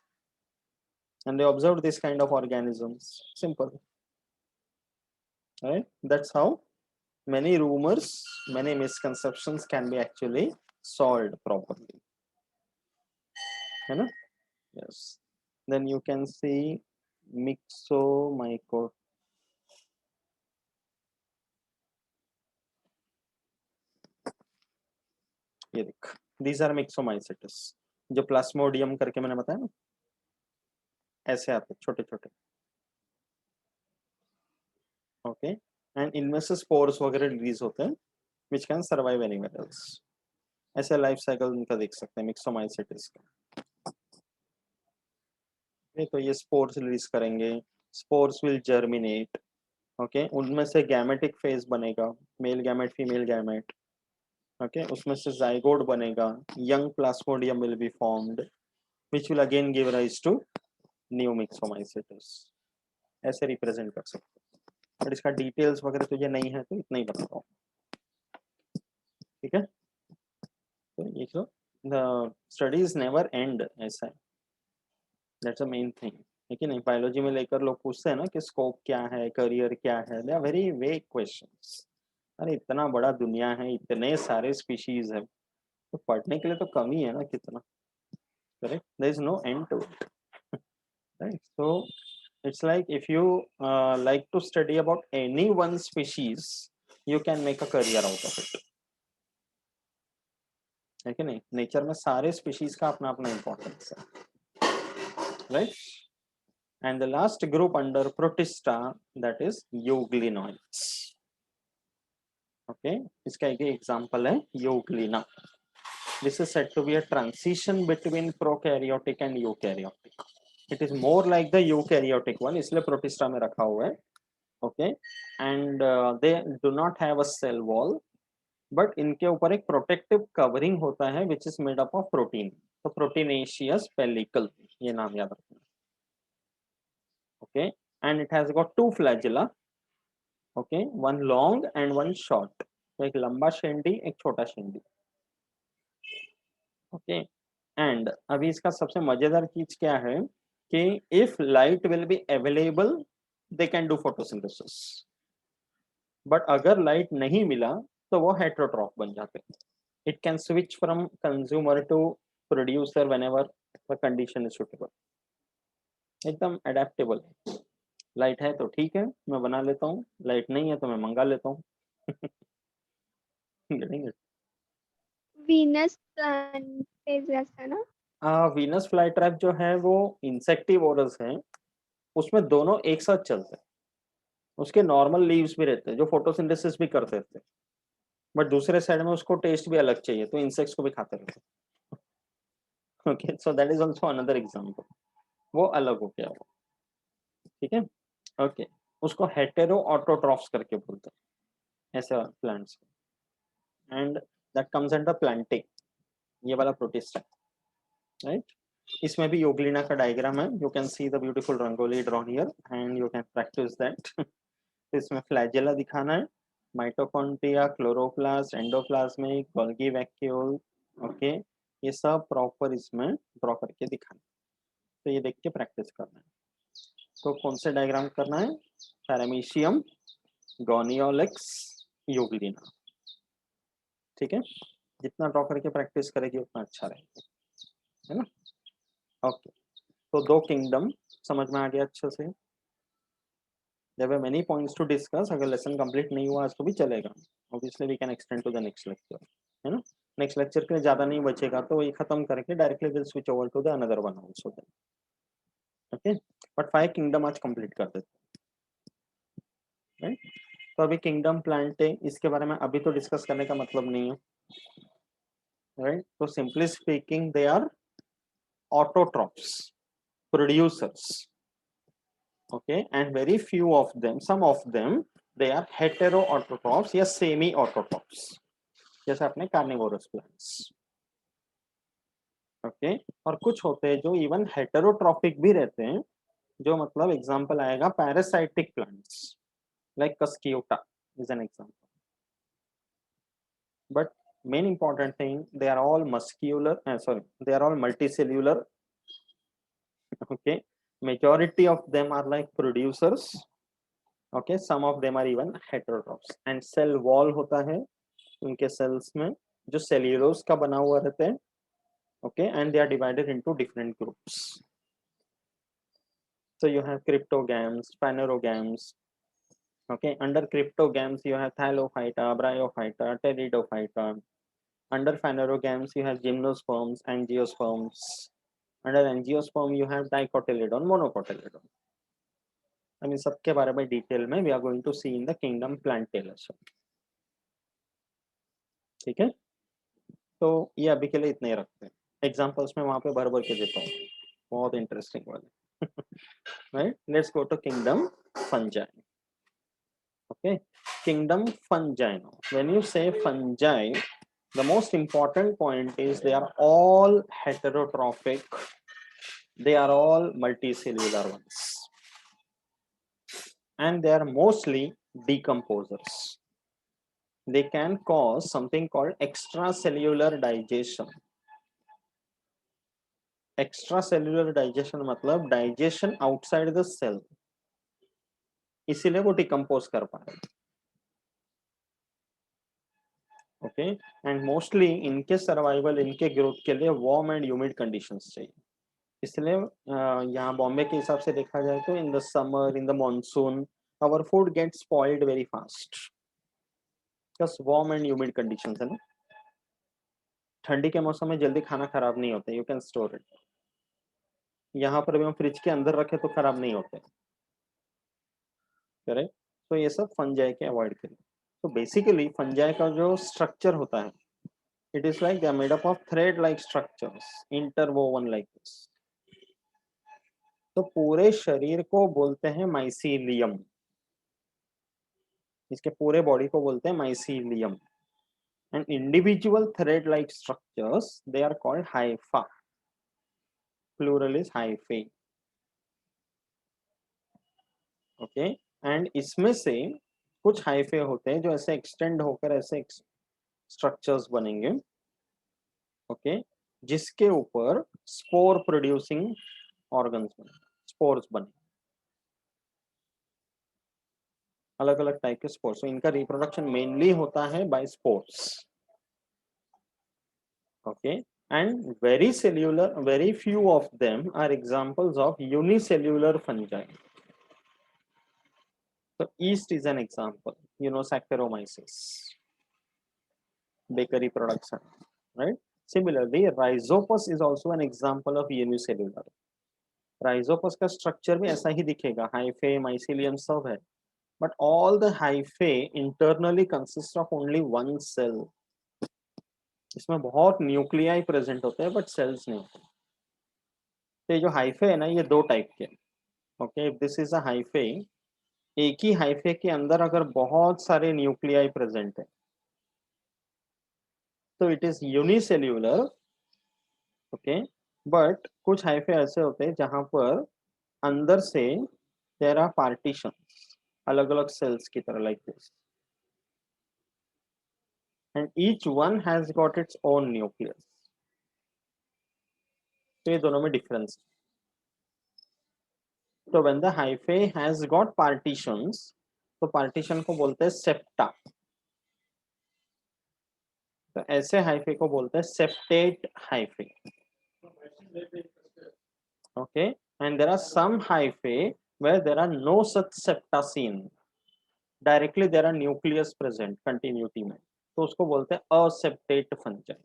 and they observed this kind of organisms. Simple, right? That's how many rumors, many misconceptions can be actually solved properly. है ना? Yes. Then you can see myxomyco. ये देख, these are myxomycetes. जो plasmodium करके मैंने बताया ना, ऐसे आते छोटे छोटे. ओके, एंड इनमें से स्पोर्स वगैरह रिलीज होते हैं which can survive anywhere else. ऐसे लाइफ साइकिल उनका देख सकते हैं myxomycetes का. तो ये स्पोर्स रिलीज करेंगे, स्पोर्स विल जर्मिनेट. ओके, उनमें से गैमेटिक फेज बनेगा, male gamete female gamete. Okay, उसमें से जाइगोट बनेगा, young plasmodium will be formed which will again give rise to new myxomycetes. ऐसे रिप्रेजेंट कर सकते हैं, बट इसका डिटेल्स वगैरह तुझे नहीं है तो इतना ही बता रहा हूँ. ठीक है, तो ये तो द स्टडीज नेवर एंड, ऐसा है. That's a main thing. लेकिन नहीं, बायोलॉजी में लेकर लोग पूछते हैं ना कि स्कोप क्या है, करियर क्या है, they are very vague questions. अरे इतना बड़ा दुनिया है, इतने सारे स्पीशीज है, तो पढ़ने के लिए तो कम ही है ना कितना. Correct, there is no end to it. Right, so it's like if you like to study about any one species, you can make a career out of it. है कि नहीं? नेचर में सारे स्पीशीज का अपना अपना इंपॉर्टेंस है, right? And the last group under Protista, that is euglenoids. Okay, इसका एक एग्जांपल है Euglena. This is said to be a transition between prokaryotic and eukaryotic. It is more like the eukaryotic one, इसलिए Protista में रखा हुआ है. Okay, and they do not have a cell wall, but इनके ऊपर एक protective covering होता है which is made up of protein. तो प्रोटीनेशियस पेलिकल, ये नाम याद रखना. Okay, and it has got two flagella. Okay, one long and one short. तो एक लंबा शेंडी, एक छोटा शेंडी. ओके, एंड अभी इसका सबसे मजेदार चीज क्या है कि if light will be available they can do photosynthesis, but अगर लाइट नहीं मिला तो वो हेटेरोट्रॉफ बन जाते हैं. It can switch from consumer to producer whenever the condition is suitable. एकदम अडेप्टेबल. लाइट है तो ठीक है, मैं बना लेता हूँ, लाइट नहीं है तो मैं मंगा लेता हूँ. वीनस प्लांट जैसा ना. वीनस फ्लाई ट्रैप जो है वो इंसेक्टिवोरस है, उसमें दोनों एक साथ चलते हैं. उसके नॉर्मल लीव्स भी रहते हैं जो फोटोसिंथेसिस भी करते थे, बट दूसरे साइड में उसको टेस्ट भी अलग चाहिए, तो इंसेक्ट्स को भी खाते रहते हैं. Okay, so that is also another example. वो अलग हो गया वो. ठीक है, ओके, उसको हेटेरो ऑटोट्रॉफ्स करके बोलते हैं ऐसे plants. And that comes under planting, ये वाला प्रोटिस्ट है, राइट? इसमें भी योग्लिना का डायग्राम है. You can see the beautiful rangoli drawn here and you can practice that. इसमें फ्लैजेला दिखाना है, mitochondria, chloroplast, endoplasmic, Golgi vacuole. Okay, ये सब प्रॉपर इसमें ड्रॉ करके दिखाना. तो ये देख के प्रैक्टिस करना है. तो कौन से डायग्राम करना है? Paramecium, Gonyaulax, योग्लिना. ठीक है, जितना ड्रॉ करके प्रैक्टिस करेगी उतना अच्छा रहेगा, है ना? ओके, तो दो किंगडम समझ में आ गया अच्छे से. There were many points to discuss. अगर लेसन कंप्लीट नहीं हुआ आज तो भी चलेगा. Obviously we can extend to the next lecture, है ना? नेक्स्ट लेक्चर के लिए ज्यादा नहीं बचेगा, तो ये खत्म करके directly will switch over to the another one also then. Okay, but 5 kingdom आज कंप्लीट कर देते हैं, राइट? तो अभी किंगडम प्लांटे इसके बारे में अभी तो डिस्कस करने का मतलब नहीं है, राइट? तो simply speaking they are autotrophs, producers, okay, and very few of them, some of them, they are heteroautotrophs या semi-autotrophs, जैसे अपने कार्निवोरस प्लांट्स, ओके। और कुछ होते हैं जो इवन हेटेरोट्रॉफिक भी रहते हैं, जो मतलब एग्जांपल आएगा parasitic plants like cuscuta is an example, but main important thing, they are all muscular, sorry, they are all multicellular, okay. Majority of them are like producers, okay. Some of them are even heterotrophs, and cell wall होता है उनके cells में जो cellulose का बना हुआ रहते हैं, okay, and they are divided into different groups. So you have cryptogams, phanerogams, okay. Under cryptogams you have thallophyta, bryophyta, pteridophyta. Under phanerogams you have gymnosperms, angiosperms. Under angiosperm you have dicotyledon, monocotyledon. I mean सबके बारे में detail में we are going to see in the kingdom Plantae. ठीक है, तो ये अभी के लिए इतने ही रखते हैं, एग्जांपल्स में वहां पे भर भर के देता हूँ, बहुत इंटरेस्टिंग वाले, right? Let's go to kingdom fungi, okay. Kingdom fungi, when you say fungi, the most important point is they are all heterotrophic, they are all multicellular ones, and they are mostly decomposers. They can cause something called extracellular digestion. Extracellular digestion मतलब digestion outside the cell, इसीलिए वो decompose कर पा रहे, okay. And mostly इनके survival, इनके growth के लिए वार्म एंड ह्यूमिड कंडीशंस चाहिए, इसलिए यहाँ बॉम्बे के हिसाब से देखा जाए तो in the summer, in the monsoon, our food gets spoiled very fast, बस वार्म एंड ह्यूमिड कंडीशंस है ना। ठंडी के मौसम में जल्दी खाना खराब नहीं होता, यू कैन स्टोर इट, यहाँ पर भी हम फ्रिज के अंदर रखे तो खराब नहीं होते, करेक्ट? तो ये सब फंजाई के अवॉइड करें। तो बेसिकली फंजाई का जो स्ट्रक्चर होता है, it is like they are made up of thread like structures interwoven like this. तो पूरे शरीर को बोलते हैं माइसीलियम, इसके पूरे बॉडी को बोलते हैं mycelium, and individual thread like structures they are called hypha, plural is hyphae, okay. And इसमें से कुछ हाइफे होते हैं जो ऐसे एक्सटेंड होकर ऐसे स्ट्रक्चर्स बनेंगे, ओके, जिसके ऊपर स्पोर प्रोड्यूसिंग ऑर्गन्स बने, स्पोर्स बने, अलग अलग टाइप के स्पोर्स। इनका रिप्रोडक्शन मेनली होता है by spores, okay. And very cellular, very few of them are examples of unicellular fungi. So yeast is an example, you know, Saccharomyces, bakery production, right? Similarly, Rhizopus is also an example of unicellular. Rhizopus का structure भी ऐसा ही दिखेगा, hyphae, mycelium सब है, but all the hyphae internally consist of only one cell. इसमें बहुत nuclei present होते हैं बट सेल्स नहीं होते। तो ये जो हाइफे है ना, ये दो टाइप के, okay. If this is a hyphae, एक ही हाइफे के अंदर अगर बहुत सारे न्यूक्लियाई प्रेजेंट है तो it is unicellular, okay. But कुछ हाइफे ऐसे होते हैं जहां पर अंदर से देयर आर पार्टीशन, अलग अलग सेल्स की तरह, like this, and each one has got its own nucleus. तो ये दोनों में डिफरेंस। तो when the hyphae has got partitions, तो पार्टीशन को बोलते हैं सेप्टा। तो ऐसे हाइफे को बोलते हैं septate hyphae, okay. And there are some hyphae where there are no such septa seen, directly there are nucleus present continuity में, तो उसको बोलते हैं असेप्टेट फंजाई,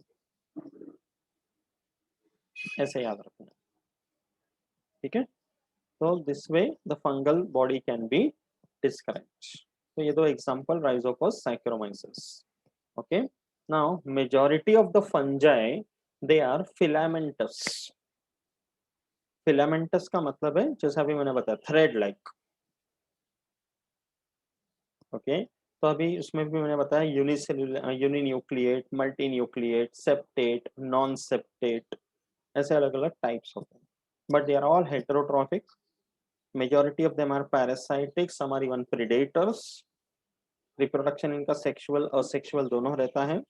ऐसे याद रखना, ठीक है। So this way the fungal body can be described. तो ये दो example Rhizopus, Saccharomyces. Okay, now majority of the fungi they are filamentous. Filamentous का मतलब है जैसा अभी मैंने बताया थ्रेड लाइक. ओके, तो अभी उसमें भी मैंने बताया unicellular, uninucleate, multinucleate, septate, non septate, ऐसे अलग अलग टाइप्स होते हैं. But they are all heterotrophic. Majority of them are parasitic, some are even predators. Reproduction इनका सेक्सुअल और सेक्सुअल दोनों रहता है.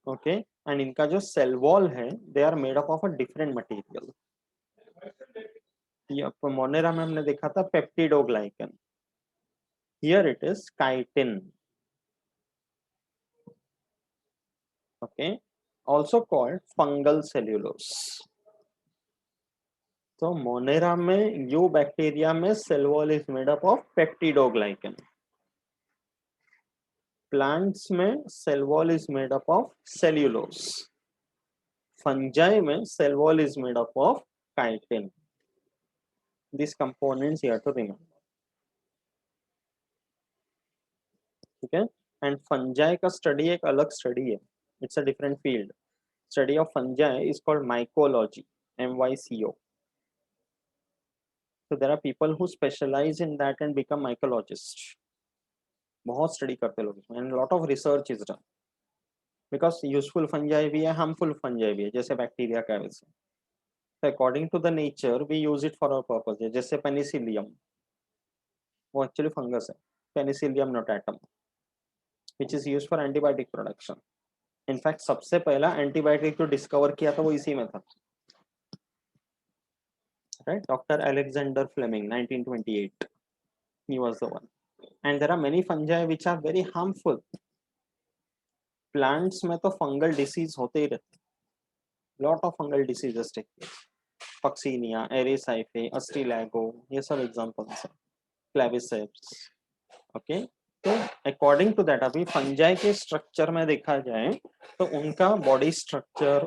ओके, एंड इनका जो सेल वॉल है they are made up of a different material. ये मोनेरा में हमने देखा था peptidoglycan. Here it is chitin. Okay, also called fungal cellulose. तो मोनेरा में यू बैक्टीरिया में cell wall is made up of peptidoglycan. Plants में cell wall is made up of cellulose. Fungi में cell wall is made up of chitin. This components you have to remember. ठीक है, and fungi का study एक अलग study है. It's a different field. Study of fungi is called mycology, MYCO. So there are people who specialize in that and become mycologist. बहुत study करते लोग इसमें, and lot of research is done. Because useful fungi भी है, harmful fungi भी है, जैसे bacteria का वैसे. So according to the nature, we use it for our purpose. जैसे पेनिसिलियम, वो actually fungus है, Penicillium notatum, which is used for antibiotic production. In fact, सबसे पहला एंटीबायोटिक जो डिस्कवर किया था वो इसी में था. Right? Dr. Alexander Fleming, 1928. He was the one. And there are many fungi which are very harmful. Plants में तो fungal disease होते ही रहते. Lot of fungal diseases take place. Puccinia, Erysipelas, Astilago, ये सब examples हैं. Claviceps. Okay? तो according to that, अभी fungi के structure में देखा जाए तो उनका body structure,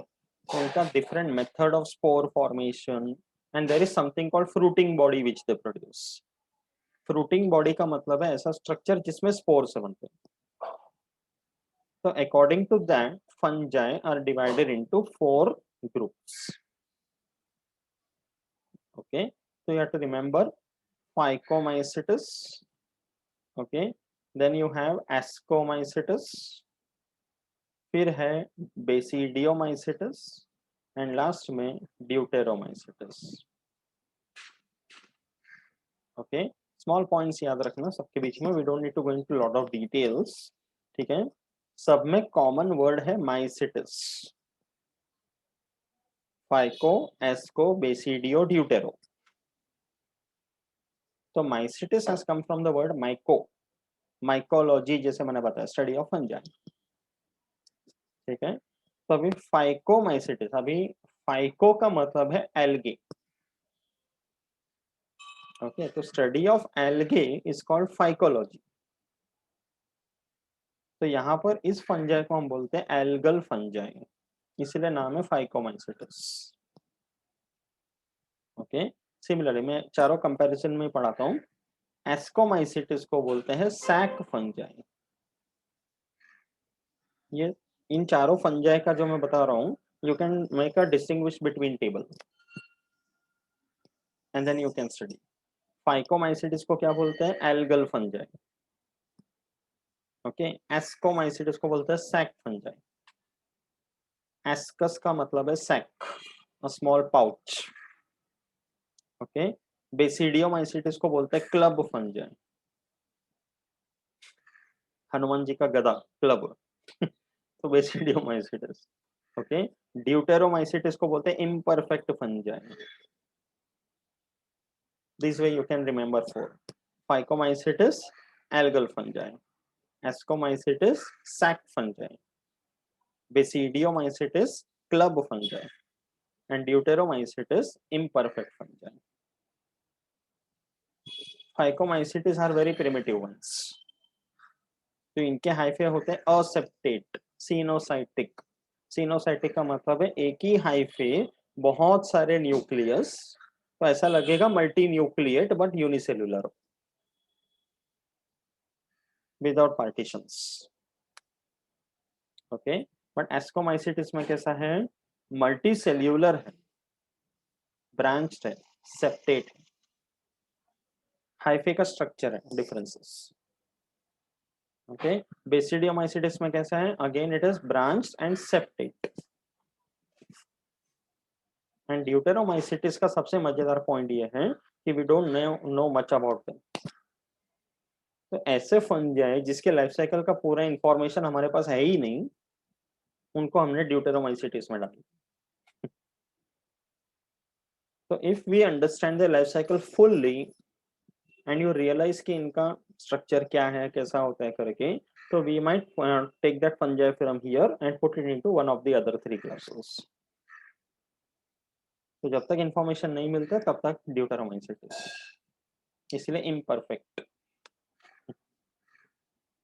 उनका different method of spore formation, and there is something called fruiting body which they produce. Fruiting body का मतलब है ऐसा structure जिसमें spores बनते हैं. So according to that, fungi are divided into 4 groups. Okay, so you have to remember Phycomycetes. Okay, then you have Ascomycetes. फिर है Basidiomycetes and last में Deuteromycetes. Okay, small points याद रखना सबके बीच में. We don't need to go into lot of details. ठीक है, सब में कॉमन वर्ड है mycetes. Phyco, asco, basidio, deutero. तो mycetes has come from the word myco. Mycology जैसे मैंने बताया, स्टडी ऑफ फंजाई. ठीक है, तो अभी फाइकोमाइसिटिस, अभी फाइको का मतलब है एल्गे. ओके, तो study of algae is called phycology. तो यहाँ पर इस फंजाई को हम बोलते हैं एल्गल फंजाई, इसलिए नाम है फाइकोमाइसिटिस. ओके, सिमिलरली मैं चारों कंपैरिजन में पढ़ाता हूँ. एस्कोमाइसिटिस को बोलते हैं सैक फंजाई. ये इन चारों फंजाई का जो मैं बता रहा हूँ, you can make a distinguish between table and then you can study. Phycomycetes को क्या बोलते हैं? Algal fungi. ओके, एस्कोमाइसिटिस को बोलते हैं सैक फंजाई. एस्कस का मतलब है sac, a small pouch. Okay, Basidiomycetes को बोलते हैं क्लब फंजाई. हनुमान जी का गदा क्लब. तो बेसिडियोमाइसिटिस. ओके, ड्यूटेरोमाइसिटिस को बोलते हैं imperfect fungi. This way you can remember 4. Phycomycetes, algal fungi. Ascomycetes, sac fungi. Basidiomycetes, club fungi. And Deuteromycetes, imperfect fungi. Phycomycetes are very primitive ones. तो इनके हाइफे होते हैं असेप्टेट, सिनोसाइटिक. सिनोसाइटिक का मतलब है एक ही हाइफे बहुत सारे न्यूक्लियस. तो ऐसा लगेगा multi nucleate but unicellular. Without partitions. Okay, but ascomycetes में कैसा है, मल्टी सेल्यूलर है, ब्रांच्ड है, सेप्टेट है, हाइफे का स्ट्रक्चर है, डिफरेंसेस. ओके, बेसिडियोमाइसिटिस में कैसा है, again it is branched and septate. And deuteromycetes का सबसे मजेदार पॉइंट ये है कि we don't know much about them. तो ऐसे फंजाई जिसके लाइफ साइकिल का पूरा इंफॉर्मेशन हमारे पास है ही नहीं, उनको हमने ड्यूटेरोमाइसिटिस में डाला. तो if we understand the life cycle fully and you realise कि इनका स्ट्रक्चर क्या है, कैसा होता है करके, तो we might take that fungi from here and put it into one of the other 3 classes. तो जब तक इंफॉर्मेशन नहीं मिलता तब तक ड्यूटेरोमाइसिटिस, इसलिए इम्परफेक्ट.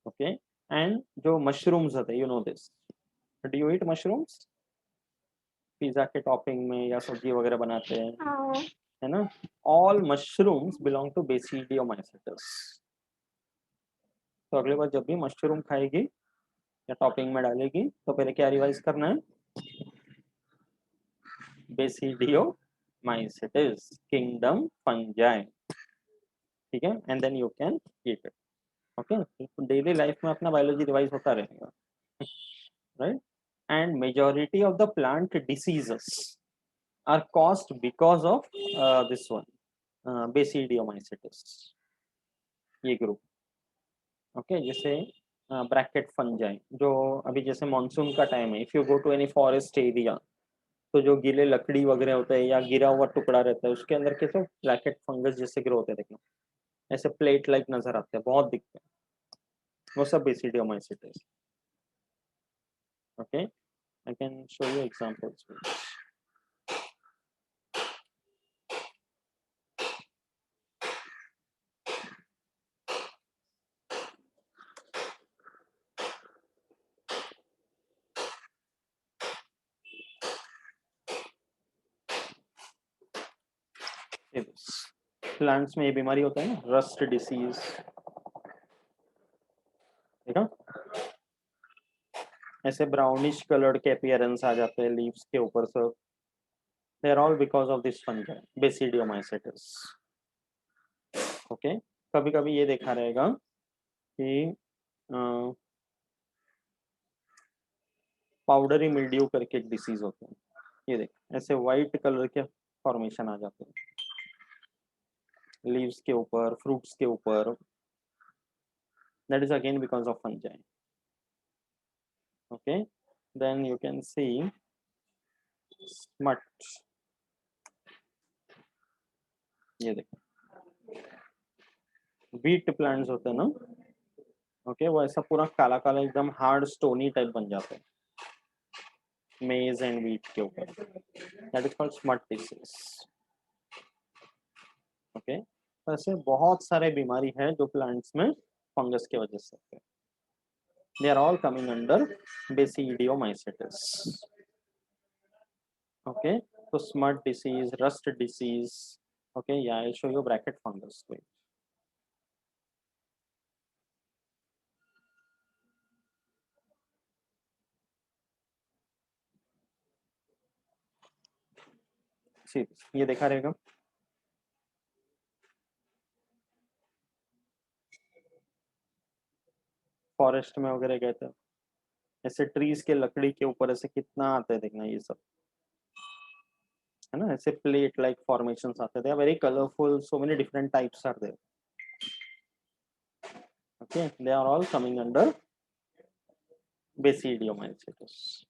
ओके, एंड जो मशरूम्स होते हैं, you know this, do you eat mushrooms? Pizza के टॉपिंग में या सब्जी वगैरह बनाते हैं, हाँ. है ना. All mushrooms belong to basidiomycetes. तो अगली बार जब भी मशरूम खाएगी या टॉपिंग में डालेगी तो पहले क्या रिवाइज करना है, बेसिडियोमाइसिट्स किंगडम फंजाई. ठीक है, and then you can eat it. Okay, daily life में अपना बायोलॉजी रिवाइज होता रहेगा, right. And majority of the plant diseases are caused because of this one, Basidiomycetes, ये ग्रुप. ओके, जैसे ब्रैकेट फंजाई, जो अभी जैसे मानसून का टाइम है, if you go to any forest area, तो जो गीले लकड़ी वगैरह होता है या गिरा हुआ टुकड़ा रहता है, उसके अंदर कैसे ब्रैकेट फंगस जैसे ग्रो होते हैं, देखना ऐसे प्लेट लाइक नजर आते हैं, बहुत दिखते हैं, वो सब basidiomycetes. Okay, I can show you examples. Plants में ये बीमारी होता है ना, रस्ट डिसीज, देखा ऐसे ब्राउनिश कलर्ड के अपीयरेंस आ जाते हैं लीव्स के ऊपर सब. They are all because of this fungi basidiomycetes. Okay, कभी कभी ये देखा रहेगा कि पाउडरी मिल्ड्यू करके एक डिसीज होता है, ये देख ऐसे वाइट कलर के फॉर्मेशन आ जाते हैं लीव्स के ऊपर, फ्रूट्स के ऊपर. That is again because of fungi. Okay, then you can see smut, ये देखो व्हीट प्लांट्स होते हैं ना, ओके, वो ऐसा पूरा काला काला एकदम हार्ड स्टोनी टाइप बन जाते हैं मेज एंड व्हीट के ऊपर. That is called smut disease. Okay, तो ऐसे बहुत सारे बीमारी है जो प्लांट्स में फंगस की वजह से होते हैं. They are all coming under basidiomycetes. Okay, तो smut disease, rust disease. Okay, या I show you bracket fungus. ये देखा रहेगा, फॉरेस्ट में वगैरह गए थे, ऐसे ट्रीज के लकड़ी के ऊपर ऐसे कितना आता है, देखना ये सब, है ना, ऐसे प्लेट लाइक फॉर्मेशंस आते थे, very colourful, so many different types are there. Okay, they are all coming under basidiomycetes.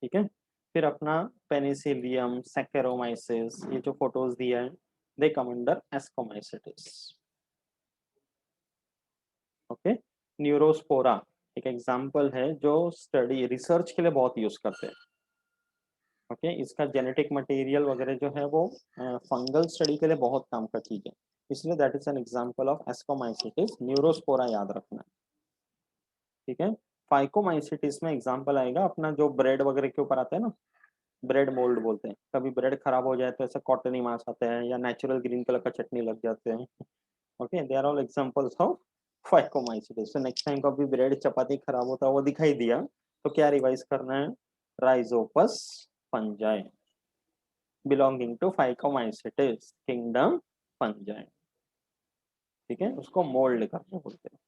ठीक है, फिर अपना पेनिसिलियम, सैकेरोमाइसिस, ये जो फोटोज दिया है, they come under ascomycetes. Okay, neurospora एक एग्जांपल है जो स्टडी रिसर्च के लिए बहुत यूज करते हैं. ओके, इसका जेनेटिक मटेरियल वगैरह जो है वो फंगल स्टडी के लिए बहुत काम का चीज है, इसलिए that is an example of ascomycetes. Neurospora याद रखना. ठीक है, फाइकोमाइसिटिस में एग्जांपल आएगा अपना जो ब्रेड वगैरह के ऊपर आता है ना, ब्रेड मोल्ड बोलते हैं. कभी ब्रेड खराब हो जाए तो ऐसा कॉटनी मास आते हैं या नेचुरल ग्रीन कलर का चटनी लग जाते हैं. Okay, they are all examples of phycomycetes. तो नेक्स्ट टाइम कभी ब्रेड चपाती खराब होता वो दिखाई दिया तो क्या रिवाइज करना है? Rhizopus fungi belonging to phycomycetes kingdom fungi. ठीक है, उसको मोल्ड करना बोलते हैं।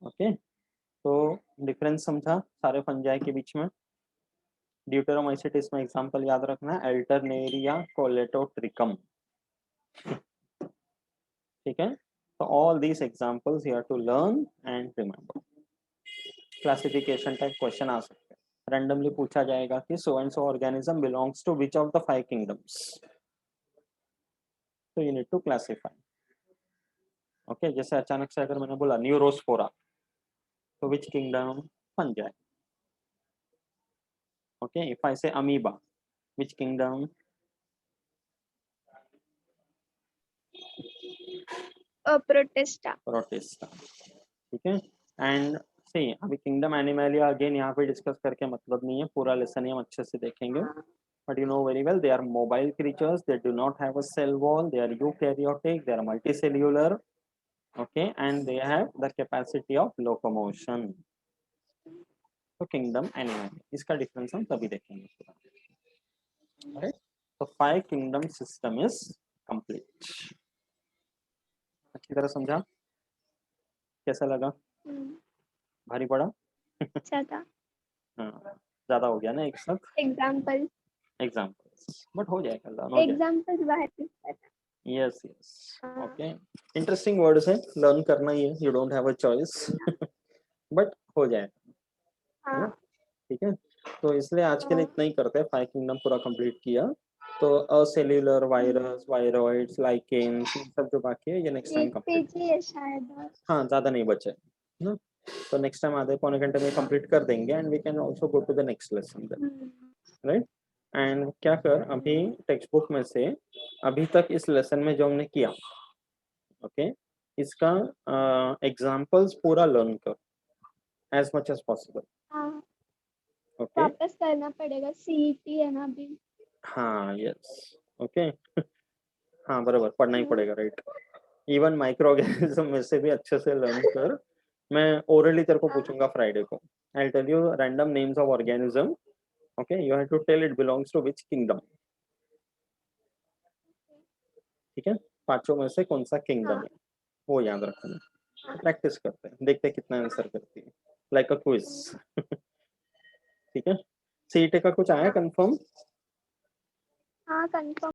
ओके, तो डिफरेंस समझा सारे फंजाई के बीच में। ड्यूटेरोमाइसीट्स में एग्जांपल याद रखना है, अल्टरनेरिया कोलेटोट्रिकम। ठीक है, तो all these examples you have to learn and remember. Classification type question आ सकते हैं, रैंडमली पूछा जाएगा कि so and so organism belongs to which of the 5 kingdoms, तो you need to classify. Okay, जैसे अचानक से अगर मैंने बोला न्यूरोस्पोरा तो which kingdom? Fungi. Okay, if I say amoeba which kingdom? Protista. Protista. ठीक है, एंड सी अभी किंगडम एनिमलिया अगेन यहाँ पे डिस्कस करके मतलब नहीं है, पूरा लेसन हम अच्छे से देखेंगे। But you know very well they are mobile creatures, they do not have a cell wall, they are eukaryotic, they are multicellular, okay, and they have the capacity of locomotion. तो kingdom animal, इसका difference हम तभी देखेंगे पूरा। Right, तो 5 kingdom system is complete. अच्छी तरह समझा? कैसा लगा? भारी पड़ा? ज्यादा हाँ, ज्यादा हो गया ना एक साथ एग्जांपल एग्जाम्पल्स, बट हो जाएगा, लर्न हो जाएगा। एग्जांपल्स बाहर yes yes, okay, interesting words है, लर्न करना ही है, you don't have a choice, but हो जाएगा। हाँ ठीक है, तो इसलिए आज के लिए इतना ही करते हैं, 5 किंगडम पूरा कंप्लीट किया। तो असेल्युलर वायरस, वायरॉइड्स, लाइकेन्स, सब जो बाकी है ये नेक्स्ट टाइम एक कंप्लीट। पेज ही है शायद और। हाँ, ज्यादा नहीं बचे ना, तो नेक्स्ट टाइम आधे पौने घंटे में कंप्लीट कर देंगे and we can also go to the next lesson then, right. And क्या कर, अभी टेक्स्ट बुक में से अभी तक इस लेसन में जो हमने किया, ओके, इसका एग्जांपल्स पूरा लर्न कर एज मच एज पॉसिबल। हाँ ओके, वापस करना पड़ेगा, सीईटी है ना अभी। हाँ यस, ओके, हाँ बराबर पढ़ना ही हम्म, पड़ेगा, राइट। इवन माइक्रो ऑर्गेनिज्म में से भी अच्छे से लर्न कर। मैं ओरली तेरे को हाँ पूछूंगा फ्राइडे को, I tell you random names of organism, okay, you have to tell it belongs to which kingdom. ठीक है, पांचों में से कौन सा किंगडम हाँ है वो याद रखना। प्रैक्टिस करते हैं, देखते हैं कितना आंसर करती है, लाइक अ क्विज। ठीक है, सीईटी का कुछ आया कंफर्म? हाँ कंफर्म